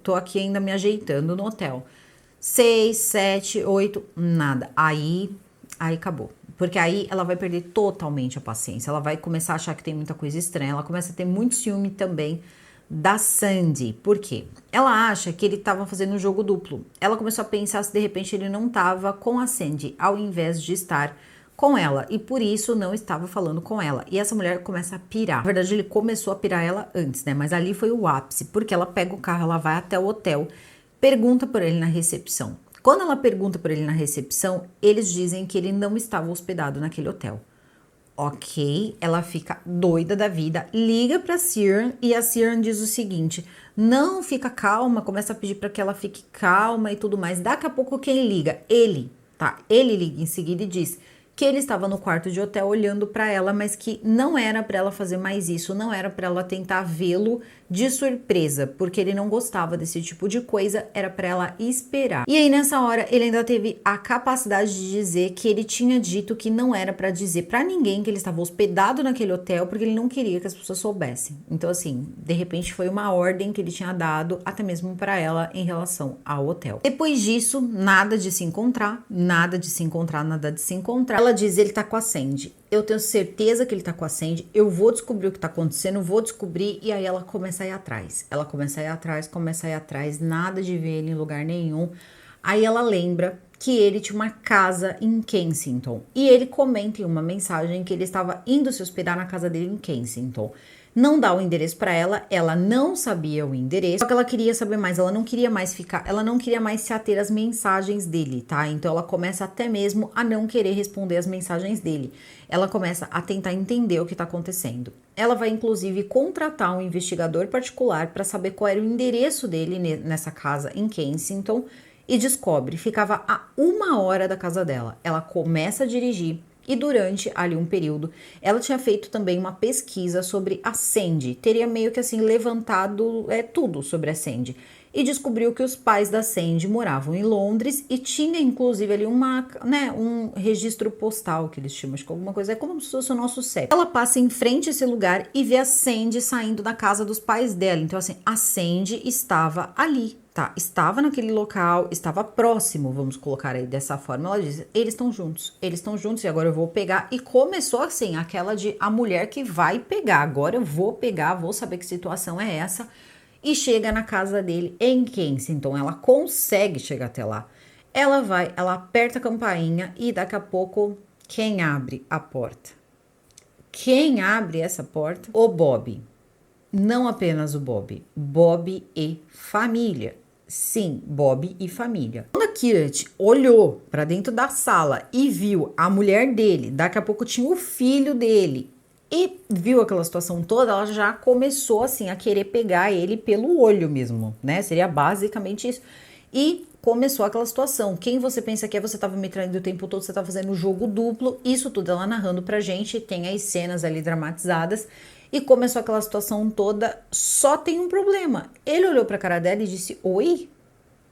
Tô aqui ainda me ajeitando no hotel. 6, 7, 8, nada. Aí acabou. Porque aí ela vai perder totalmente a paciência. Ela vai começar a achar que tem muita coisa estranha. Ela começa a ter muito ciúme também da Sandy. Por quê? Ela acha que ele estava fazendo um jogo duplo. Ela começou a pensar se de repente ele não estava com a Sandy, ao invés de estar com ela. E por isso não estava falando com ela. E essa mulher começa a pirar. Na verdade, ele começou a pirar ela antes, né? Mas ali foi o ápice. Porque ela pega o carro, ela vai até o hotel, pergunta por ele na recepção. Quando ela pergunta por ele na recepção, eles dizem que ele não estava hospedado naquele hotel. Ok, ela fica doida da vida, liga pra Ciarán e a Ciarán diz o seguinte, não, fica calma, começa a pedir pra que ela fique calma e tudo mais. Daqui a pouco quem liga? Ele, tá? Ele liga em seguida e diz que ele estava no quarto de hotel olhando pra ela, mas que não era pra ela fazer mais isso, não era pra ela tentar vê-lo de surpresa, porque ele não gostava desse tipo de coisa, era pra ela esperar. E aí nessa hora ele ainda teve a capacidade de dizer que ele tinha dito que não era pra dizer pra ninguém que ele estava hospedado naquele hotel, porque ele não queria que as pessoas soubessem. Então assim, de repente foi uma ordem que ele tinha dado até mesmo pra ela em relação ao hotel. Depois disso, nada de se encontrar, nada de se encontrar, nada de se encontrar. Ela diz, ele tá com a Sandy. Eu tenho certeza que ele tá com a Sandy, eu vou descobrir o que tá acontecendo, vou descobrir, e aí ela começa a ir atrás. Ela começa a ir atrás, começa a ir atrás, nada de ver ele em lugar nenhum. Aí ela lembra que ele tinha uma casa em Kensington. E ele comenta em uma mensagem que ele estava indo se hospedar na casa dele em Kensington. Não dá o endereço para ela, ela não sabia o endereço, só que ela queria saber mais, ela não queria mais ficar, ela não queria mais se ater às mensagens dele, tá? Então ela começa até mesmo a não querer responder as mensagens dele. Ela começa a tentar entender o que tá acontecendo. Ela vai inclusive contratar um investigador particular para saber qual era o endereço dele nessa casa em Kensington e descobre, ficava a 1 hora da casa dela. Ela começa a dirigir. E durante ali um período, ela tinha feito também uma pesquisa sobre a Sandy, teria meio que assim levantado tudo sobre a Sandy. E descobriu que os pais da Sandy moravam em Londres e tinha inclusive ali um registro postal que eles chamam, acho que alguma coisa, é como se fosse o nosso CEP. Ela passa em frente a esse lugar e vê a Sandy saindo da casa dos pais dela. Então assim, a Sandy estava ali. Tá, estava naquele local, estava próximo, vamos colocar aí dessa forma. Ela diz, eles estão juntos e agora eu vou pegar. E começou assim, aquela de a mulher que vai pegar, agora eu vou pegar, vou saber que situação é essa. E chega na casa dele em Kensington, ela consegue chegar até lá. Ela vai, ela aperta a campainha e daqui a pouco, quem abre a porta? Quem abre essa porta? O Bob. Não apenas o Bob, Bob e família. Sim, Bob e família. Quando a Kirat olhou para dentro da sala e viu a mulher dele, daqui a pouco tinha o filho dele, e viu aquela situação toda, ela já começou assim a querer pegar ele pelo olho mesmo, né? Seria basicamente isso. E começou aquela situação. Quem você pensa que é? Você tava me traindo o tempo todo, você tá fazendo jogo duplo. Isso tudo ela narrando pra gente, tem as cenas ali dramatizadas. E começou aquela situação toda, só tem um problema. Ele olhou pra cara dela e disse, oi?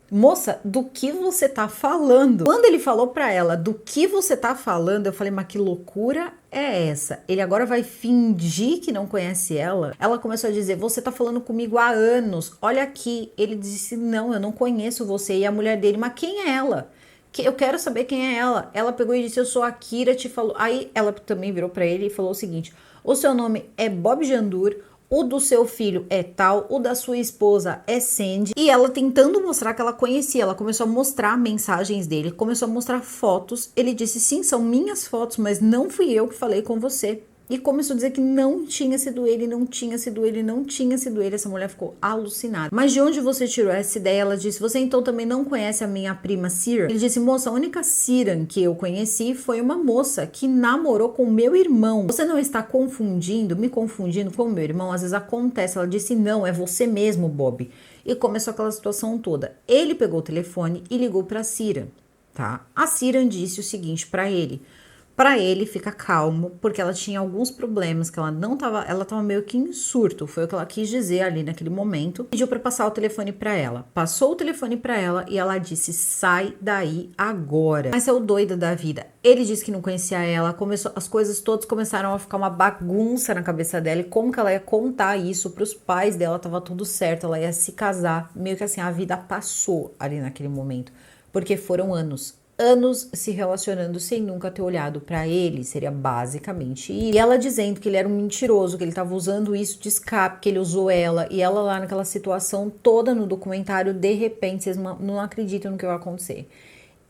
Moça, do que você tá falando? Quando ele falou pra ela do que você tá falando, eu falei, mas que loucura é essa? Ele agora vai fingir que não conhece ela? Ela começou a dizer, você tá falando comigo há anos, olha aqui. Ele disse, não, eu não conheço você. E a mulher dele, mas quem é ela? Eu quero saber quem é ela. Ela pegou e disse, eu sou a Kira, te falou. Aí ela também virou pra ele e falou o seguinte, o seu nome é Bob Jandur, o do seu filho é tal, o da sua esposa é Sandy. E ela tentando mostrar que ela conhecia, ela começou a mostrar mensagens dele, começou a mostrar fotos. Ele disse, sim, são minhas fotos, mas não fui eu que falei com você. E começou a dizer que não tinha sido ele, não tinha sido ele, não tinha sido ele. Essa mulher ficou alucinada. Mas de onde você tirou essa ideia? Ela disse, você então também não conhece a minha prima Ciran? Ele disse, moça, a única Ciran que eu conheci foi uma moça que namorou com meu irmão. Você não está me confundindo com o meu irmão? Às vezes acontece. Ela disse, não, é você mesmo, Bob. E começou aquela situação toda. Ele pegou o telefone e ligou para Ciran, tá? A Ciran disse o seguinte para ele. Para ele ficar calmo, porque ela tinha alguns problemas que ela tava meio que em surto, foi o que ela quis dizer ali naquele momento. Pediu para passar o telefone para ela. Passou o telefone para ela e ela disse: "Sai daí agora". Mas é o doida da vida. Ele disse que não conhecia ela, as coisas todas começaram a ficar uma bagunça na cabeça dela, e como que ela ia contar isso para os pais dela? Tava tudo certo, ela ia se casar. Meio que assim, a vida passou ali naquele momento, porque foram anos se relacionando sem nunca ter olhado pra ele, seria basicamente isso. E ela dizendo que ele era um mentiroso, que ele tava usando isso de escape, que ele usou ela, e ela lá naquela situação toda no documentário, de repente, vocês não acreditam no que vai acontecer.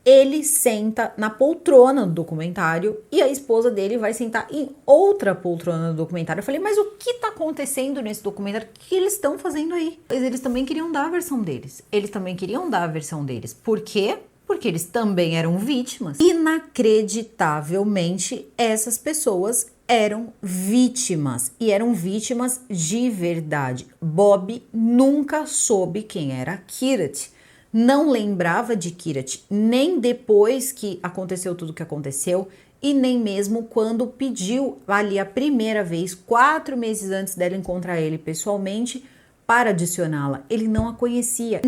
Ele senta na poltrona do documentário e a esposa dele vai sentar em outra poltrona do documentário. Eu falei, mas o que tá acontecendo nesse documentário? O que eles estão fazendo aí? Eles também queriam dar a versão deles. Por quê? Porque eles também eram vítimas. Inacreditavelmente, essas pessoas eram vítimas. E eram vítimas de verdade. Bob nunca soube quem era Kirat. Não lembrava de Kirat, nem depois que aconteceu tudo o que aconteceu, e nem mesmo quando pediu ali a primeira vez, 4 meses antes dela encontrar ele pessoalmente, para adicioná-la. Ele não a conhecia.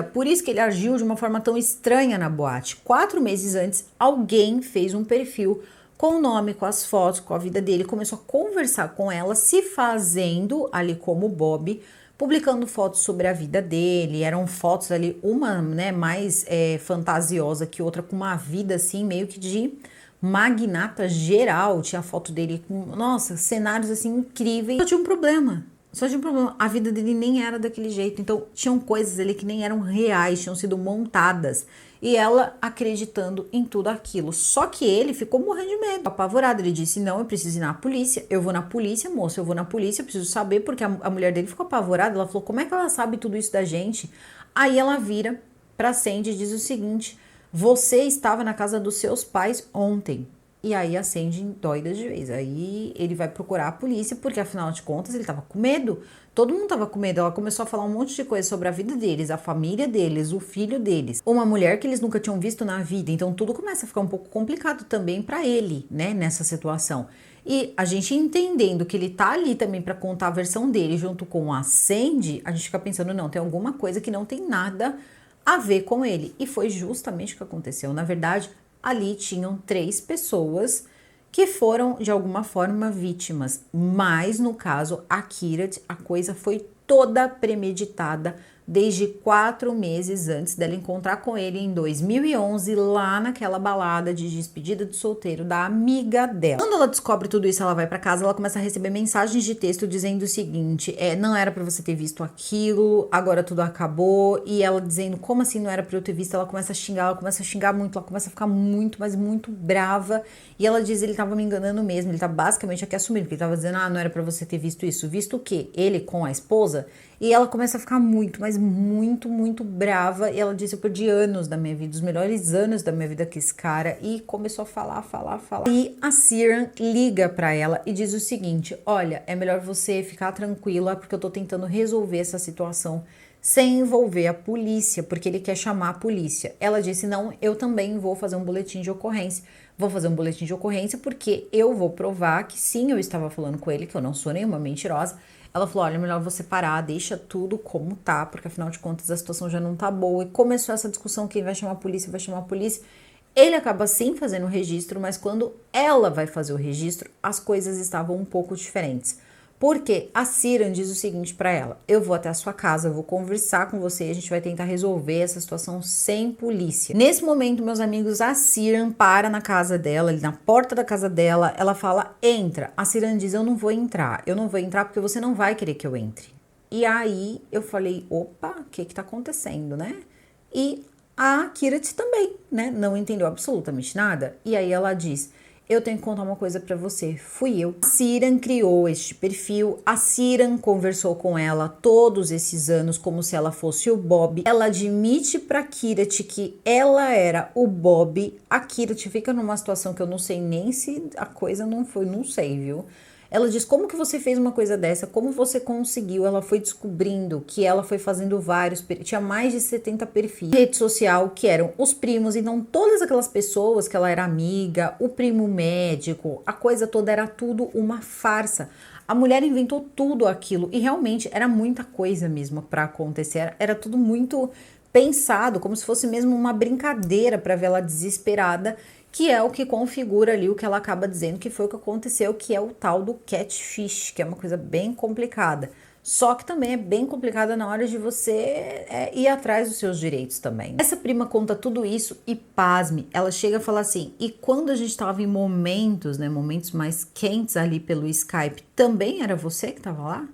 Por isso que ele agiu de uma forma tão estranha na boate. 4 meses antes, alguém fez um perfil com o nome, com as fotos, com a vida dele, começou a conversar com ela, se fazendo ali como Bob, publicando fotos sobre a vida dele. Eram fotos ali, uma mais fantasiosa que outra, com uma vida assim, meio que de magnata geral. Tinha foto dele com, nossa, cenários assim incríveis. Só tinha um problema. Só tinha um problema, a vida dele nem era daquele jeito. Então, tinham coisas ali que nem eram reais, tinham sido montadas. E ela acreditando em tudo aquilo. Só que ele ficou morrendo de medo, apavorado. Ele disse, não, eu preciso ir na polícia. Eu vou na polícia, moça, eu vou na polícia, eu preciso saber. Porque a mulher dele ficou apavorada. Ela falou, como é que ela sabe tudo isso da gente? Aí ela vira pra Sandy e diz o seguinte, você estava na casa dos seus pais ontem. E aí a Sandy doida de vez. Aí ele vai procurar a polícia, porque afinal de contas ele tava com medo. Todo mundo tava com medo. Ela começou a falar um monte de coisa sobre a vida deles, a família deles, o filho deles. Uma mulher que eles nunca tinham visto na vida. Então tudo começa a ficar um pouco complicado também pra ele, né, nessa situação. E a gente entendendo que ele tá ali também pra contar a versão dele junto com a Sandy, a gente fica pensando, não, tem alguma coisa que não tem nada a ver com ele. E foi justamente o que aconteceu. Na verdade, ali tinham 3 pessoas que foram de alguma forma vítimas, mas no caso a Kirat, a coisa foi toda premeditada desde 4 meses antes dela encontrar com ele em 2011 lá naquela balada de despedida de solteiro da amiga dela. Quando ela descobre tudo isso, ela vai pra casa, ela começa a receber mensagens de texto dizendo o seguinte, não era pra você ter visto aquilo, agora tudo acabou, e ela dizendo, como assim não era pra eu ter visto? Ela começa a xingar muito, ela começa a ficar muito, mas muito brava, e ela diz, ele tava me enganando mesmo, ele tá basicamente aqui assumindo, porque ele tava dizendo, não era pra você ter visto isso, visto o quê? Ele com a esposa? E ela começa a ficar muito, mas muito, muito brava. E ela disse, eu perdi anos da minha vida, os melhores anos da minha vida com esse cara. E começou a falar. E a Ciaran liga pra ela e diz o seguinte, olha, é melhor você ficar tranquila, porque eu tô tentando resolver essa situação sem envolver a polícia, porque ele quer chamar a polícia. Ela disse, não, eu também vou fazer um boletim de ocorrência. Vou fazer um boletim de ocorrência porque eu vou provar que sim, eu estava falando com ele, que eu não sou nenhuma mentirosa. Ela falou, olha, é melhor você parar, deixa tudo como tá, porque afinal de contas a situação já não tá boa. E começou essa discussão, quem vai chamar a polícia, vai chamar a polícia. Ele acaba sim fazendo o registro, mas quando ela vai fazer o registro, as coisas estavam um pouco diferentes. Porque a Ciaran diz o seguinte pra ela, eu vou até a sua casa, eu vou conversar com você, a gente vai tentar resolver essa situação sem polícia. Nesse momento, meus amigos, a Ciaran para na casa dela, ali na porta da casa dela, ela fala, entra. A Ciaran diz, eu não vou entrar porque você não vai querer que eu entre. E aí eu falei, opa, o que tá acontecendo, né? E a Kirat também, né, não entendeu absolutamente nada. E aí ela diz, eu tenho que contar uma coisa pra você, fui eu. A Ciaran criou este perfil, a Ciaran conversou com ela todos esses anos como se ela fosse o Bob. Ela admite pra Kirat que ela era o Bob. A Kirat fica numa situação que eu não sei nem se a coisa não foi, não sei, viu? Ela diz, como que você fez uma coisa dessa? Como você conseguiu? Ela foi descobrindo que ela foi fazendo vários, tinha mais de 70 perfis de rede social que eram os primos, então todas aquelas pessoas que ela era amiga, o primo médico, a coisa toda era tudo uma farsa. A mulher inventou tudo aquilo e realmente era muita coisa mesmo para acontecer, era tudo muito pensado, como se fosse mesmo uma brincadeira para ver ela desesperada, que é o que configura ali o que ela acaba dizendo que foi o que aconteceu, que é o tal do catfish, que é uma coisa bem complicada. Só que também é bem complicada na hora de você ir atrás dos seus direitos também. Essa prima conta tudo isso e pasme, ela chega a falar assim, e quando a gente estava em momentos, né, momentos mais quentes ali pelo Skype, também era você que estava lá?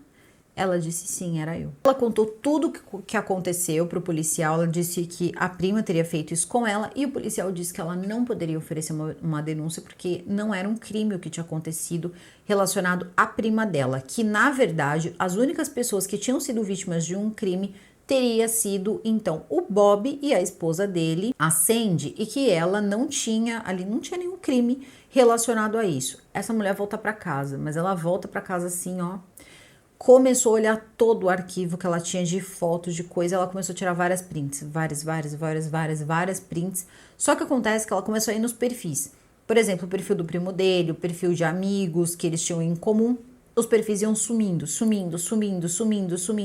Ela disse sim, era eu. Ela contou tudo que aconteceu pro policial, ela disse que a prima teria feito isso com ela e o policial disse que ela não poderia oferecer uma denúncia porque não era um crime o que tinha acontecido relacionado à prima dela, que na verdade as únicas pessoas que tinham sido vítimas de um crime teria sido então o Bob e a esposa dele, a Sandy, e que ela não tinha nenhum crime relacionado a isso. Essa mulher volta para casa, mas ela volta para casa assim, ó, começou a olhar todo o arquivo que ela tinha de fotos, de coisa, ela começou a tirar várias prints, várias prints, só que acontece que ela começou a ir nos perfis, por exemplo, o perfil do primo dele, o perfil de amigos que eles tinham em comum, os perfis iam sumindo,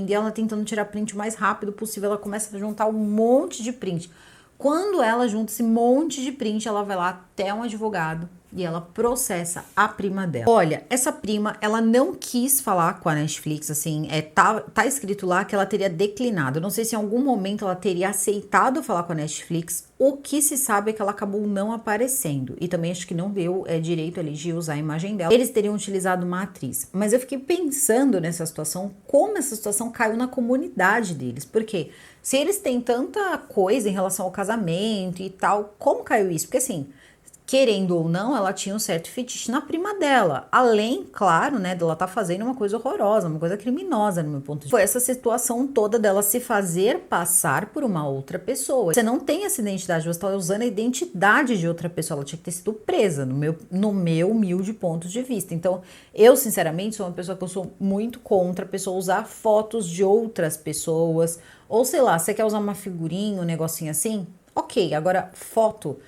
e ela tentando tirar print o mais rápido possível, ela começa a juntar um monte de print. Quando ela junta esse monte de print, ela vai lá até um advogado e ela processa a prima dela. Olha, essa prima, ela não quis falar com a Netflix, assim, tá escrito lá que ela teria declinado. Não sei se em algum momento ela teria aceitado falar com a Netflix. O que se sabe é que ela acabou não aparecendo. E também acho que não deu direito ali de usar a imagem dela. Eles teriam utilizado uma atriz. Mas eu fiquei pensando nessa situação, como essa situação caiu na comunidade deles. Por quê? Se eles têm tanta coisa em relação ao casamento e tal, como caiu isso? Porque assim, querendo ou não, ela tinha um certo fetiche na prima dela. Além, claro, né, dela tá fazendo uma coisa horrorosa, uma coisa criminosa no meu ponto de vista. Foi essa situação toda dela se fazer passar por uma outra pessoa. Você não tem essa identidade, você tá usando a identidade de outra pessoa. Ela tinha que ter sido presa, no meu humilde ponto de vista. Então, eu, sinceramente, sou uma pessoa que eu sou muito contra a pessoa usar fotos de outras pessoas. Ou, sei lá, você quer usar uma figurinha, um negocinho assim? Ok, agora foto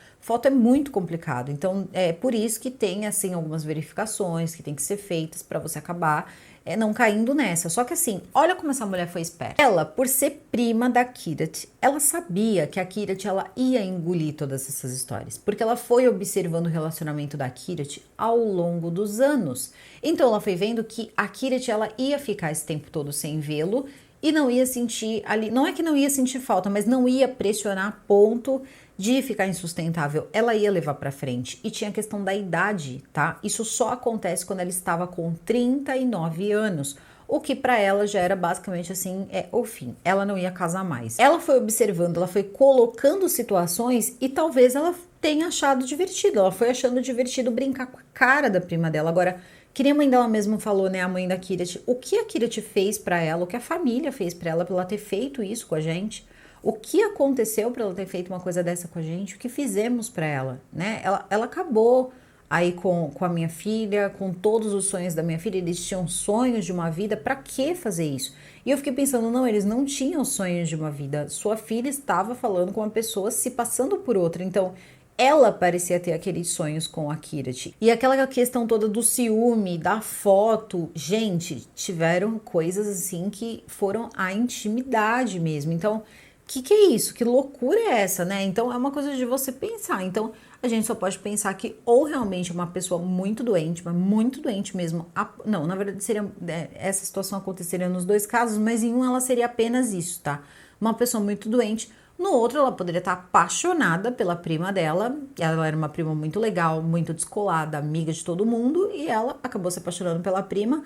é muito complicado, então é por isso que tem assim algumas verificações que tem que ser feitas para você acabar não caindo nessa. Só que assim, olha como essa mulher foi esperta. Ela, por ser prima da Kirat, ela sabia que a Kirat ela ia engolir todas essas histórias, porque ela foi observando o relacionamento da Kirat ao longo dos anos. Então ela foi vendo que a Kirat ela ia ficar esse tempo todo sem vê-lo e não ia sentir ali, não é que não ia sentir falta, mas não ia pressionar a ponto de ficar insustentável, ela ia levar pra frente. E tinha a questão da idade, tá? Isso só acontece quando ela estava com 39 anos, o que pra ela já era basicamente assim, o fim. Ela não ia casar mais. Ela foi observando, ela foi colocando situações e talvez ela tenha achado divertido. Ela foi achando divertido brincar com a cara da prima dela. Agora, que nem a mãe dela mesma falou, né, a mãe da Kirat, o que a Kirat fez pra ela, o que a família fez pra ela ter feito isso com a gente. O que aconteceu para ela ter feito uma coisa dessa com a gente? O que fizemos para ela, né? Ela acabou aí com a minha filha, com todos os sonhos da minha filha. Eles tinham sonhos de uma vida, para que fazer isso? E eu fiquei pensando, não, eles não tinham sonhos de uma vida. Sua filha estava falando com uma pessoa, se passando por outra. Então, ela parecia ter aqueles sonhos com a Kirat. E aquela questão toda do ciúme, da foto. Gente, tiveram coisas assim que foram a intimidade mesmo. Então, que é isso? Que loucura é essa, né? Então é uma coisa de você pensar. Então a gente só pode pensar que ou realmente é uma pessoa muito doente, mas muito doente mesmo. Não, na verdade seria essa situação aconteceria nos dois casos, mas em um ela seria apenas isso, tá? Uma pessoa muito doente. No outro ela poderia estar apaixonada pela prima dela. Ela era uma prima muito legal, muito descolada, amiga de todo mundo, e ela acabou se apaixonando pela prima.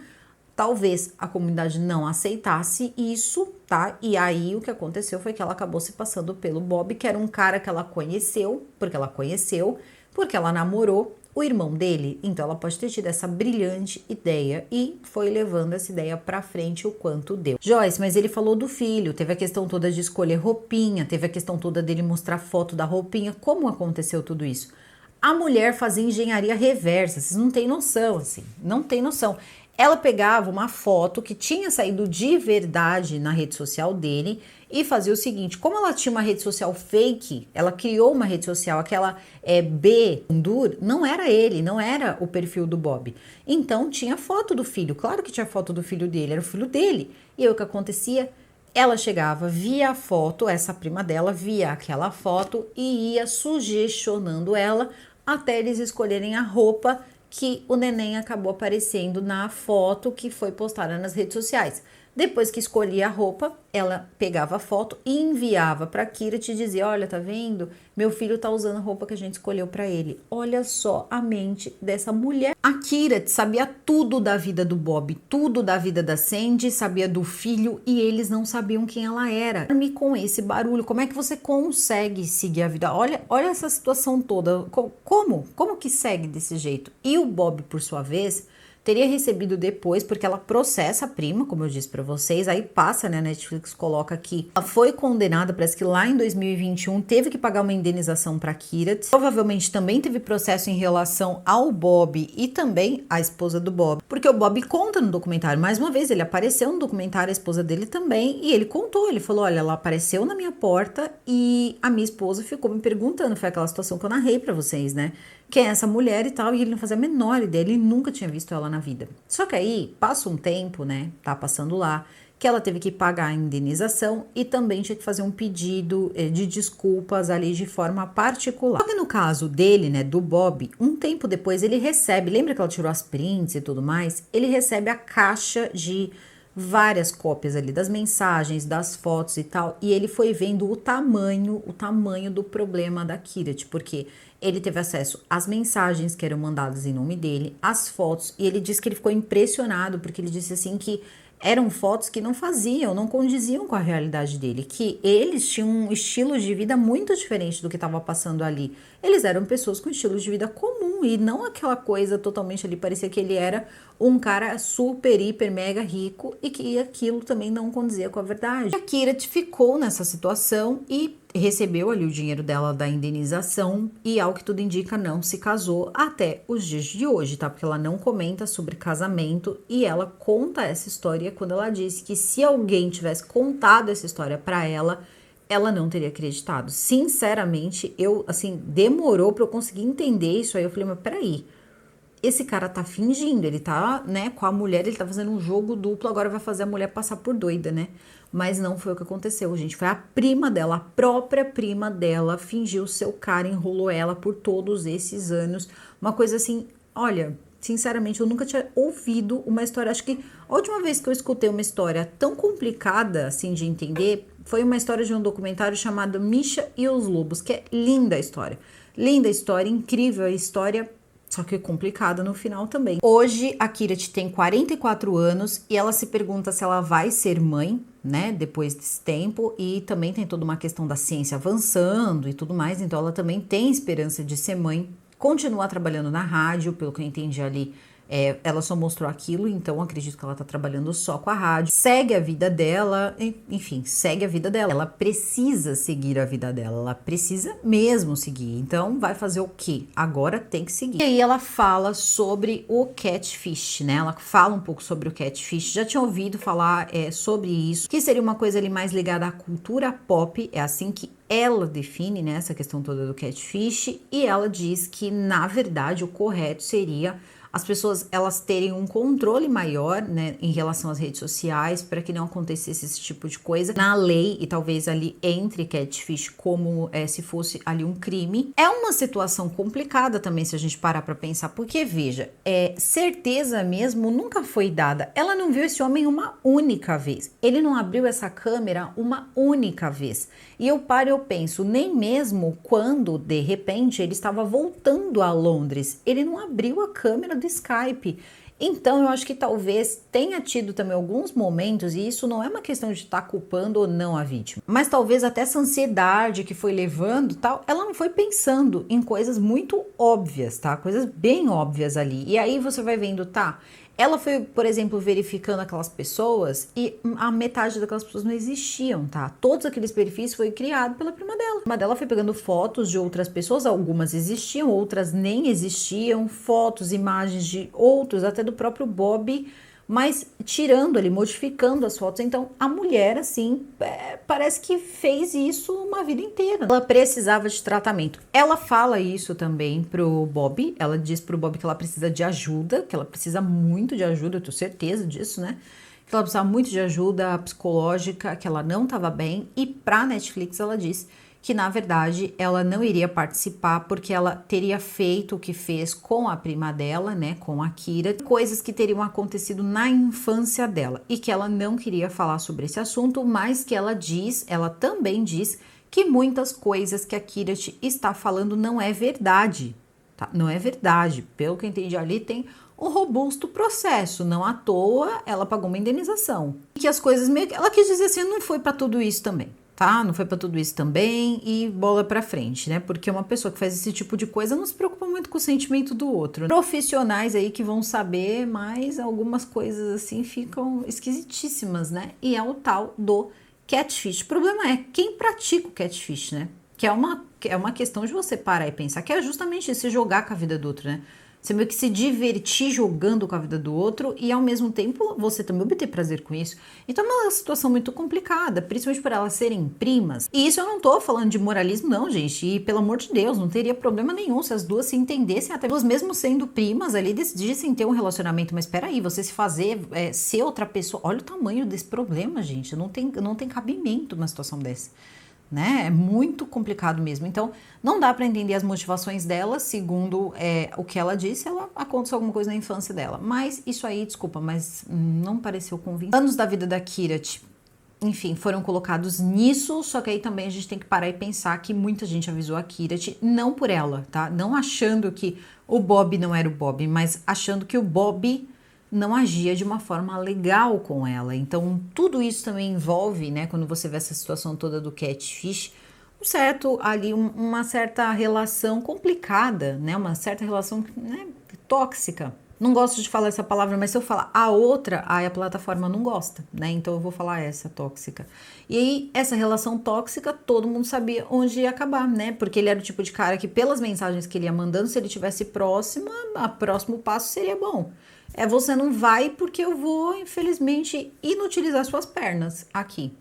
Talvez a comunidade não aceitasse isso, tá? E aí o que aconteceu foi que ela acabou se passando pelo Bob, que era um cara que ela conheceu, porque ela namorou o irmão dele. Então ela pode ter tido essa brilhante ideia e foi levando essa ideia pra frente o quanto deu. Joyce, mas ele falou do filho, teve a questão toda de escolher roupinha, teve a questão toda dele mostrar foto da roupinha. Como aconteceu tudo isso? A mulher fazia engenharia reversa, vocês não têm noção, assim, não tem noção. Ela pegava uma foto que tinha saído de verdade na rede social dele e fazia o seguinte, como ela tinha uma rede social fake, ela criou uma rede social, aquela B Undur, não era ele, não era o perfil do Bob. Então tinha foto do filho, claro que tinha foto do filho dele, era o filho dele. E aí o que acontecia? Ela chegava, via a foto, essa prima dela via aquela foto e ia sugestionando ela até eles escolherem a roupa que o neném acabou aparecendo na foto que foi postada nas redes sociais. Depois que escolhia a roupa, ela pegava a foto e enviava para a Kirat e dizia, olha, tá vendo? Meu filho tá usando a roupa que a gente escolheu para ele. Olha só a mente dessa mulher. A Kirat sabia tudo da vida do Bob, tudo da vida da Sandy, sabia do filho e eles não sabiam quem ela era. Dorme com esse barulho, como é que você consegue seguir a vida? Olha essa situação toda, como que segue desse jeito? E o Bob, por sua vez, teria recebido depois, porque ela processa a prima, como eu disse pra vocês, aí passa, né, a Netflix coloca aqui, ela foi condenada, parece que lá em 2021, teve que pagar uma indenização pra Kirat, provavelmente também teve processo em relação ao Bob e também à esposa do Bob, porque o Bob conta no documentário, mais uma vez, ele apareceu no documentário, a esposa dele também, e ele contou, ele falou, olha, ela apareceu na minha porta e a minha esposa ficou me perguntando, foi aquela situação que eu narrei pra vocês, né, quem é essa mulher e tal, e ele não fazia a menor ideia, ele nunca tinha visto ela na vida. Só que aí, passa um tempo, né, tá passando lá, que ela teve que pagar a indenização e também tinha que fazer um pedido de desculpas ali de forma particular. Só que no caso dele, né, do Bob, um tempo depois ele recebe, lembra que ela tirou as prints e tudo mais? Ele recebe a caixa de várias cópias ali das mensagens, das fotos e tal, e ele foi vendo o tamanho do problema da Kirat, porque ele teve acesso às mensagens que eram mandadas em nome dele, às fotos, e ele disse que ele ficou impressionado, porque ele disse assim que eram fotos que não condiziam com a realidade dele, que eles tinham um estilo de vida muito diferente do que estava passando ali. Eles eram pessoas com estilo de vida comum e não aquela coisa totalmente ali, parecia que ele era um cara super, hiper, mega rico e que aquilo também não condizia com a verdade. A Kirat ficou nessa situação e recebeu ali o dinheiro dela da indenização e, ao que tudo indica, não se casou até os dias de hoje, tá? Porque ela não comenta sobre casamento e ela conta essa história quando ela disse que se alguém tivesse contado essa história pra ela não teria acreditado. Sinceramente, demorou pra eu conseguir entender isso aí. Eu falei, mas peraí, esse cara tá fingindo, ele tá, né, com a mulher, ele tá fazendo um jogo duplo, agora vai fazer a mulher passar por doida, né? Mas não foi o que aconteceu, gente. Foi a prima dela, a própria prima dela, fingiu seu cara, enrolou ela por todos esses anos. Uma coisa assim, olha, sinceramente, eu nunca tinha ouvido uma história. Acho que a última vez que eu escutei uma história tão complicada, assim, de entender, foi uma história de um documentário chamado Misha e os Lobos, que é linda a história. Linda a história, incrível a história, só que complicada no final também. Hoje, a Kirat tem 44 anos e ela se pergunta se ela vai ser mãe, né, depois desse tempo, e também tem toda uma questão da ciência avançando e tudo mais, então ela também tem esperança de ser mãe, continua trabalhando na rádio, pelo que eu entendi ali, ela só mostrou aquilo, então acredito que ela tá trabalhando só com a rádio, segue a vida dela, enfim, segue a vida dela. Ela precisa seguir a vida dela, ela precisa mesmo seguir, então vai fazer o quê? Agora tem que seguir. E aí ela fala sobre o catfish, né? Ela fala um pouco sobre o catfish, já tinha ouvido falar sobre isso, que seria uma coisa ali mais ligada à cultura pop, é assim que ela define, né, essa questão toda do catfish, e ela diz que, na verdade, o correto seria as pessoas elas terem um controle maior, né, em relação às redes sociais, para que não acontecesse esse tipo de coisa na lei e talvez ali entre catfish como se fosse ali um crime. É uma situação complicada também se a gente parar para pensar, porque veja, certeza mesmo nunca foi dada. Ela não viu esse homem uma única vez. Ele não abriu essa câmera uma única vez. E eu paro e eu penso, nem mesmo quando de repente ele estava voltando a Londres, ele não abriu a câmera do Skype. Então eu acho que talvez tenha tido também alguns momentos, e isso não é uma questão de estar culpando ou não a vítima, mas talvez até essa ansiedade que foi levando tal, ela não foi pensando em coisas muito óbvias, tá? Coisas bem óbvias ali. E aí você vai vendo, tá? Ela foi, por exemplo, verificando aquelas pessoas e a metade daquelas pessoas não existiam, tá? Todos aqueles perfis foi criado pela prima dela. A prima dela foi pegando fotos de outras pessoas, algumas existiam, outras nem existiam, fotos, imagens de outros, até do próprio Bob, mas tirando ali, modificando as fotos. Então, a mulher, assim, parece que fez isso uma vida inteira. Ela precisava de tratamento. Ela fala isso também pro Bob. Ela diz pro Bob que ela precisa de ajuda, que ela precisa muito de ajuda, eu tenho certeza disso, né? Que ela precisava muito de ajuda psicológica, que ela não estava bem. E pra Netflix, ela diz que, na verdade, ela não iria participar porque ela teria feito o que fez com a prima dela, né, com a Kira, coisas que teriam acontecido na infância dela e que ela não queria falar sobre esse assunto, mas que ela também diz que muitas coisas que a Kira está falando não é verdade, tá? Não é verdade. Pelo que eu entendi ali, tem um robusto processo, não à toa ela pagou uma indenização. E que as coisas meio que ela quis dizer assim, não foi para tudo isso também. Tá? Não foi pra tudo isso também e bola pra frente, né? Porque uma pessoa que faz esse tipo de coisa não se preocupa muito com o sentimento do outro. Profissionais aí que vão saber, mas algumas coisas assim ficam esquisitíssimas, né? E é o tal do catfish. O problema é quem pratica o catfish, né? Que é uma questão de você parar e pensar, que é justamente isso, se jogar com a vida do outro, né? Você meio que se divertir jogando com a vida do outro e ao mesmo tempo você também obter prazer com isso. Então é uma situação muito complicada, principalmente por elas serem primas. E isso eu não tô falando de moralismo não, gente, e pelo amor de Deus, não teria problema nenhum se as duas se entendessem, até duas mesmo sendo primas ali, decidissem ter um relacionamento. Mas peraí, você se fazer, ser outra pessoa, olha o tamanho desse problema, gente, não tem cabimento uma situação dessa. Né? É muito complicado mesmo. Então, não dá para entender as motivações dela, segundo o que ela disse, ela aconteceu alguma coisa na infância dela. Mas isso aí, desculpa, mas não pareceu convincente. Anos da vida da Kirat, enfim, foram colocados nisso, só que aí também a gente tem que parar e pensar que muita gente avisou a Kirat, não por ela, tá? Não achando que o Bob não era o Bob, mas achando que o Bob não agia de uma forma legal com ela. Então, tudo isso também envolve, né, quando você vê essa situação toda do catfish, uma certa relação complicada, né, uma certa relação, né, tóxica. Não gosto de falar essa palavra, mas se eu falar a outra, aí a plataforma não gosta, né? Então eu vou falar essa tóxica. E aí, essa relação tóxica, todo mundo sabia onde ia acabar, né? Porque ele era o tipo de cara que, pelas mensagens que ele ia mandando, se ele tivesse próximo passo seria bom. Você não vai porque eu vou, infelizmente, inutilizar suas pernas aqui.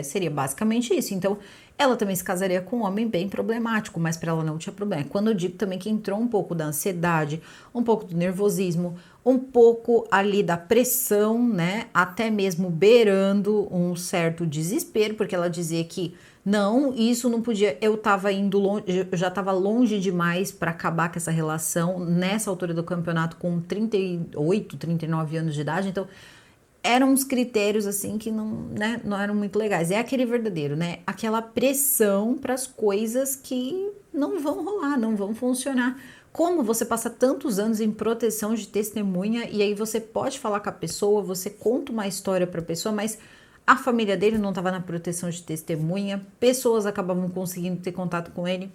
Seria basicamente isso. Então, ela também se casaria com um homem bem problemático, mas para ela não tinha problema. Quando eu digo também que entrou um pouco da ansiedade, um pouco do nervosismo, um pouco ali da pressão, né? Até mesmo beirando um certo desespero, porque ela dizia que não, isso não podia, eu tava indo longe, eu já tava longe demais para acabar com essa relação nessa altura do campeonato com 38, 39 anos de idade, então eram uns critérios assim que não, né, não eram muito legais. É aquele verdadeiro, né? Aquela pressão para as coisas que não vão rolar, não vão funcionar. Como você passa tantos anos em proteção de testemunha e aí você pode falar com a pessoa, você conta uma história para a pessoa, mas a família dele não estava na proteção de testemunha, pessoas acabavam conseguindo ter contato com ele.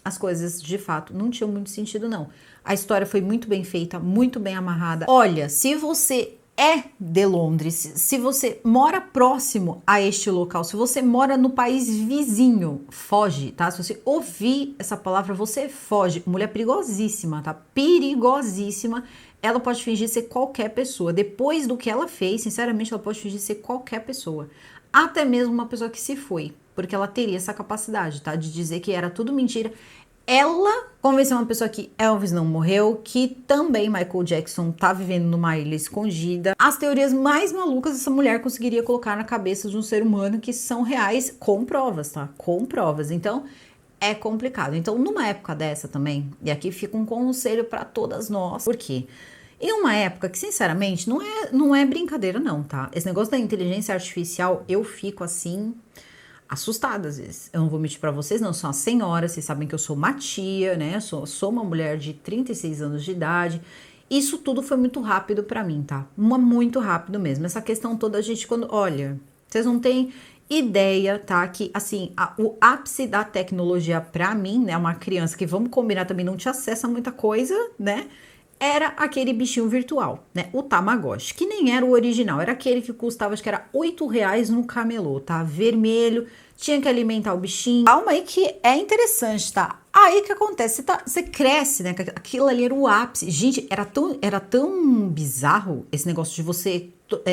As coisas, de fato, não tinham muito sentido, não. A história foi muito bem feita, muito bem amarrada. Olha, se você é de Londres, se você mora próximo a este local, se você mora no país vizinho, foge, tá? Se você ouvir essa palavra, você foge. Mulher perigosíssima, tá? Perigosíssima. Ela pode fingir ser qualquer pessoa. Depois do que ela fez, sinceramente, ela pode fingir ser qualquer pessoa. Até mesmo uma pessoa que se foi, porque ela teria essa capacidade, tá? De dizer que era tudo mentira. Ela convenceu uma pessoa que Elvis não morreu, que também Michael Jackson tá vivendo numa ilha escondida. As teorias mais malucas essa mulher conseguiria colocar na cabeça de um ser humano que são reais com provas, tá? Com provas. Então, é complicado. Então, numa época dessa também, e aqui fica um conselho para todas nós, porque em uma época que, sinceramente, não é brincadeira não, tá? Esse negócio da inteligência artificial, eu fico assim assustada às vezes. Eu não vou mentir pra vocês, não, eu sou uma senhora, vocês sabem que eu sou uma tia, né? Sou uma mulher de 36 anos de idade. Isso tudo foi muito rápido pra mim, tá? Muito rápido mesmo. Essa questão toda, a gente quando... Olha, vocês não têm ideia, tá? Que, assim, o ápice da tecnologia pra mim, né? Uma criança que, vamos combinar, também não te acessa muita coisa, né? Era aquele bichinho virtual, né? O Tamagotchi, que nem era o original, era aquele que custava, acho que era R$ 8 no camelô, tá? Vermelho, tinha que alimentar o bichinho. Calma aí que é interessante, tá? Aí que acontece, você cresce, né? Aquilo ali era o ápice. Gente, era tão bizarro esse negócio de você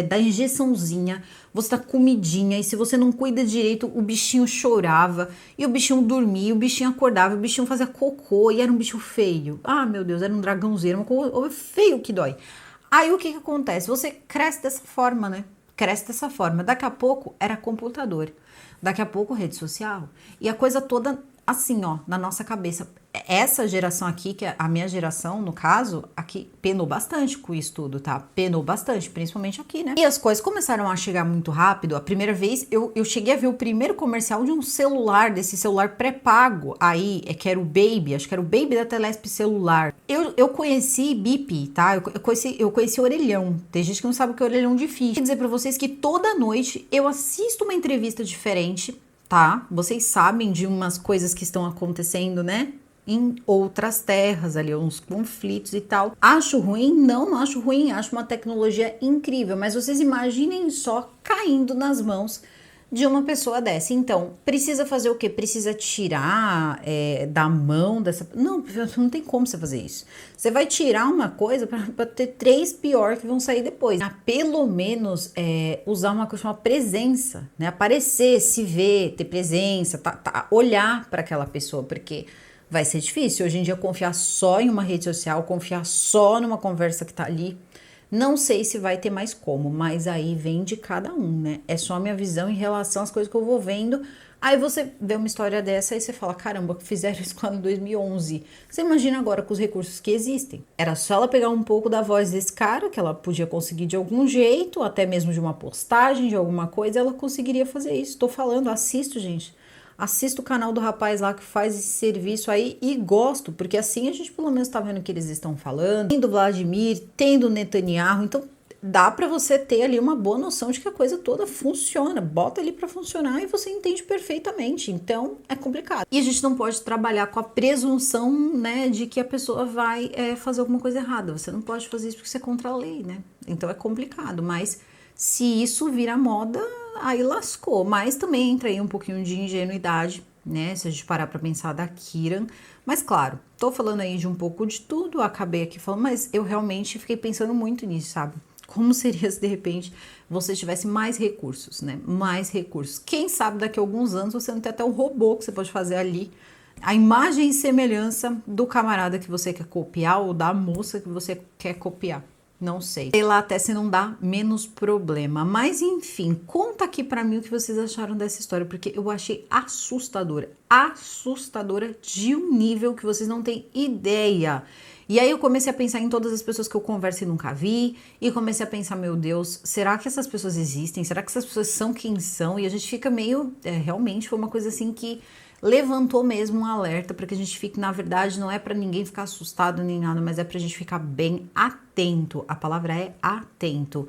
dar injeçãozinha, você dar comidinha, e se você não cuida direito, o bichinho chorava, e o bichinho dormia, o bichinho acordava, o bichinho fazia cocô, e era um bicho feio. Ah, meu Deus, era um dragãozinho, uma coisa feio que dói. Aí o que acontece? Você cresce dessa forma, né? Cresce dessa forma. Daqui a pouco era computador, daqui a pouco rede social, e a coisa toda assim, ó, na nossa cabeça. Essa geração aqui, que é a minha geração, no caso, aqui penou bastante com isso tudo, tá? Penou bastante, principalmente aqui, né? E as coisas começaram a chegar muito rápido. A primeira vez, eu cheguei a ver o primeiro comercial de um celular, desse celular pré-pago aí, que era o Baby, acho que era o Baby da Telesp celular. Eu conheci Bip, tá? Eu conheci orelhão. Tem gente que não sabe o que é orelhão de ficha. Quero dizer pra vocês que toda noite eu assisto uma entrevista diferente, tá? Vocês sabem de umas coisas que estão acontecendo, né? Em outras terras, ali, uns conflitos e tal. Acho ruim? Não acho ruim. Acho uma tecnologia incrível. Mas vocês imaginem só caindo nas mãos de uma pessoa dessa. Então, precisa fazer o quê? Precisa tirar da mão dessa... Não tem como você fazer isso. Você vai tirar uma coisa para ter 3 pior que vão sair depois. Pelo menos usar uma coisa chamada presença, né? Aparecer, se ver, ter presença, olhar para aquela pessoa, porque vai ser difícil. Hoje em dia, confiar só em uma rede social, confiar só numa conversa que tá ali, não sei se vai ter mais como, mas aí vem de cada um, né? É só a minha visão em relação às coisas que eu vou vendo. Aí você vê uma história dessa e você fala, caramba, fizeram isso lá em 2011. Você imagina agora com os recursos que existem. Era só ela pegar um pouco da voz desse cara, que ela podia conseguir de algum jeito, até mesmo de uma postagem, de alguma coisa, ela conseguiria fazer isso. Tô falando, assisto, gente. Assisto o canal do rapaz lá que faz esse serviço aí e gosto, porque assim a gente pelo menos tá vendo o que eles estão falando. Tem do Vladimir, tem do Netanyahu, então dá para você ter ali uma boa noção de que a coisa toda funciona. Bota ali para funcionar e você entende perfeitamente. Então é complicado. E a gente não pode trabalhar com a presunção, né, de que a pessoa vai fazer alguma coisa errada. Você não pode fazer isso porque você é contra a lei, né? Então é complicado, mas se isso vira moda, aí lascou. Mas também entra aí um pouquinho de ingenuidade, né? Se a gente parar pra pensar da Kiran. Mas claro, tô falando aí de um pouco de tudo, acabei aqui falando, mas eu realmente fiquei pensando muito nisso, sabe? Como seria se de repente você tivesse mais recursos, né? Mais recursos. Quem sabe daqui a alguns anos você não tem até um robô que você pode fazer ali a imagem e semelhança do camarada que você quer copiar ou da moça que você quer copiar. Não sei. Sei lá até se não dá menos problema. Mas enfim, conta aqui pra mim o que vocês acharam dessa história, porque eu achei assustadora. Assustadora de um nível que vocês não têm ideia. E aí eu comecei a pensar em todas as pessoas que eu converso e nunca vi, e comecei a pensar, meu Deus, será que essas pessoas existem? Será que essas pessoas são quem são? E a gente fica meio, realmente foi uma coisa assim que levantou mesmo um alerta para que a gente fique, na verdade, não é para ninguém ficar assustado nem nada, mas é pra gente ficar bem atento. A palavra é atento.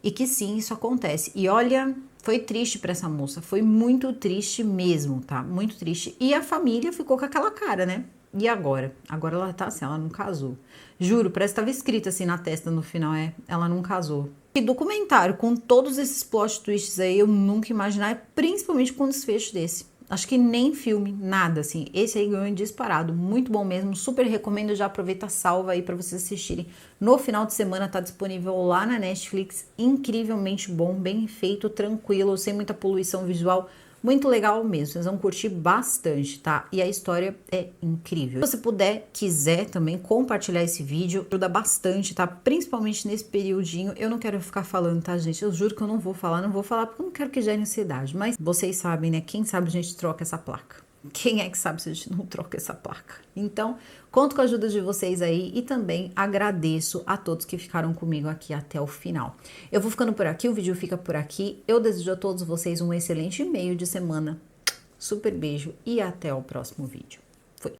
E que sim, isso acontece. E olha, foi triste para essa moça, foi muito triste mesmo, tá? Muito triste. E a família ficou com aquela cara, né? E agora? Agora ela tá assim, ela não casou. Juro, parece que tava escrito assim na testa no final, ela não casou. E documentário com todos esses plot twists aí, eu nunca imaginava, principalmente com um desfecho desse. Acho que nem filme, nada, assim. Esse aí ganhou disparado, muito bom mesmo, super recomendo, já aproveita, salva aí pra vocês assistirem. No final de semana tá disponível lá na Netflix, incrivelmente bom, bem feito, tranquilo, sem muita poluição visual, muito legal mesmo, vocês vão curtir bastante, tá? E a história é incrível. Se você puder, quiser também compartilhar esse vídeo, ajuda bastante, tá? Principalmente nesse periodinho. Eu não quero ficar falando, tá, gente? Eu juro que eu não vou falar porque eu não quero que gere ansiedade. Mas vocês sabem, né? Quem sabe a gente troca essa placa. Quem é que sabe se a gente não troca essa placa? Então, conto com a ajuda de vocês aí e também agradeço a todos que ficaram comigo aqui até o final. Eu vou ficando por aqui, o vídeo fica por aqui. Eu desejo a todos vocês um excelente meio de semana. Super beijo e até o próximo vídeo.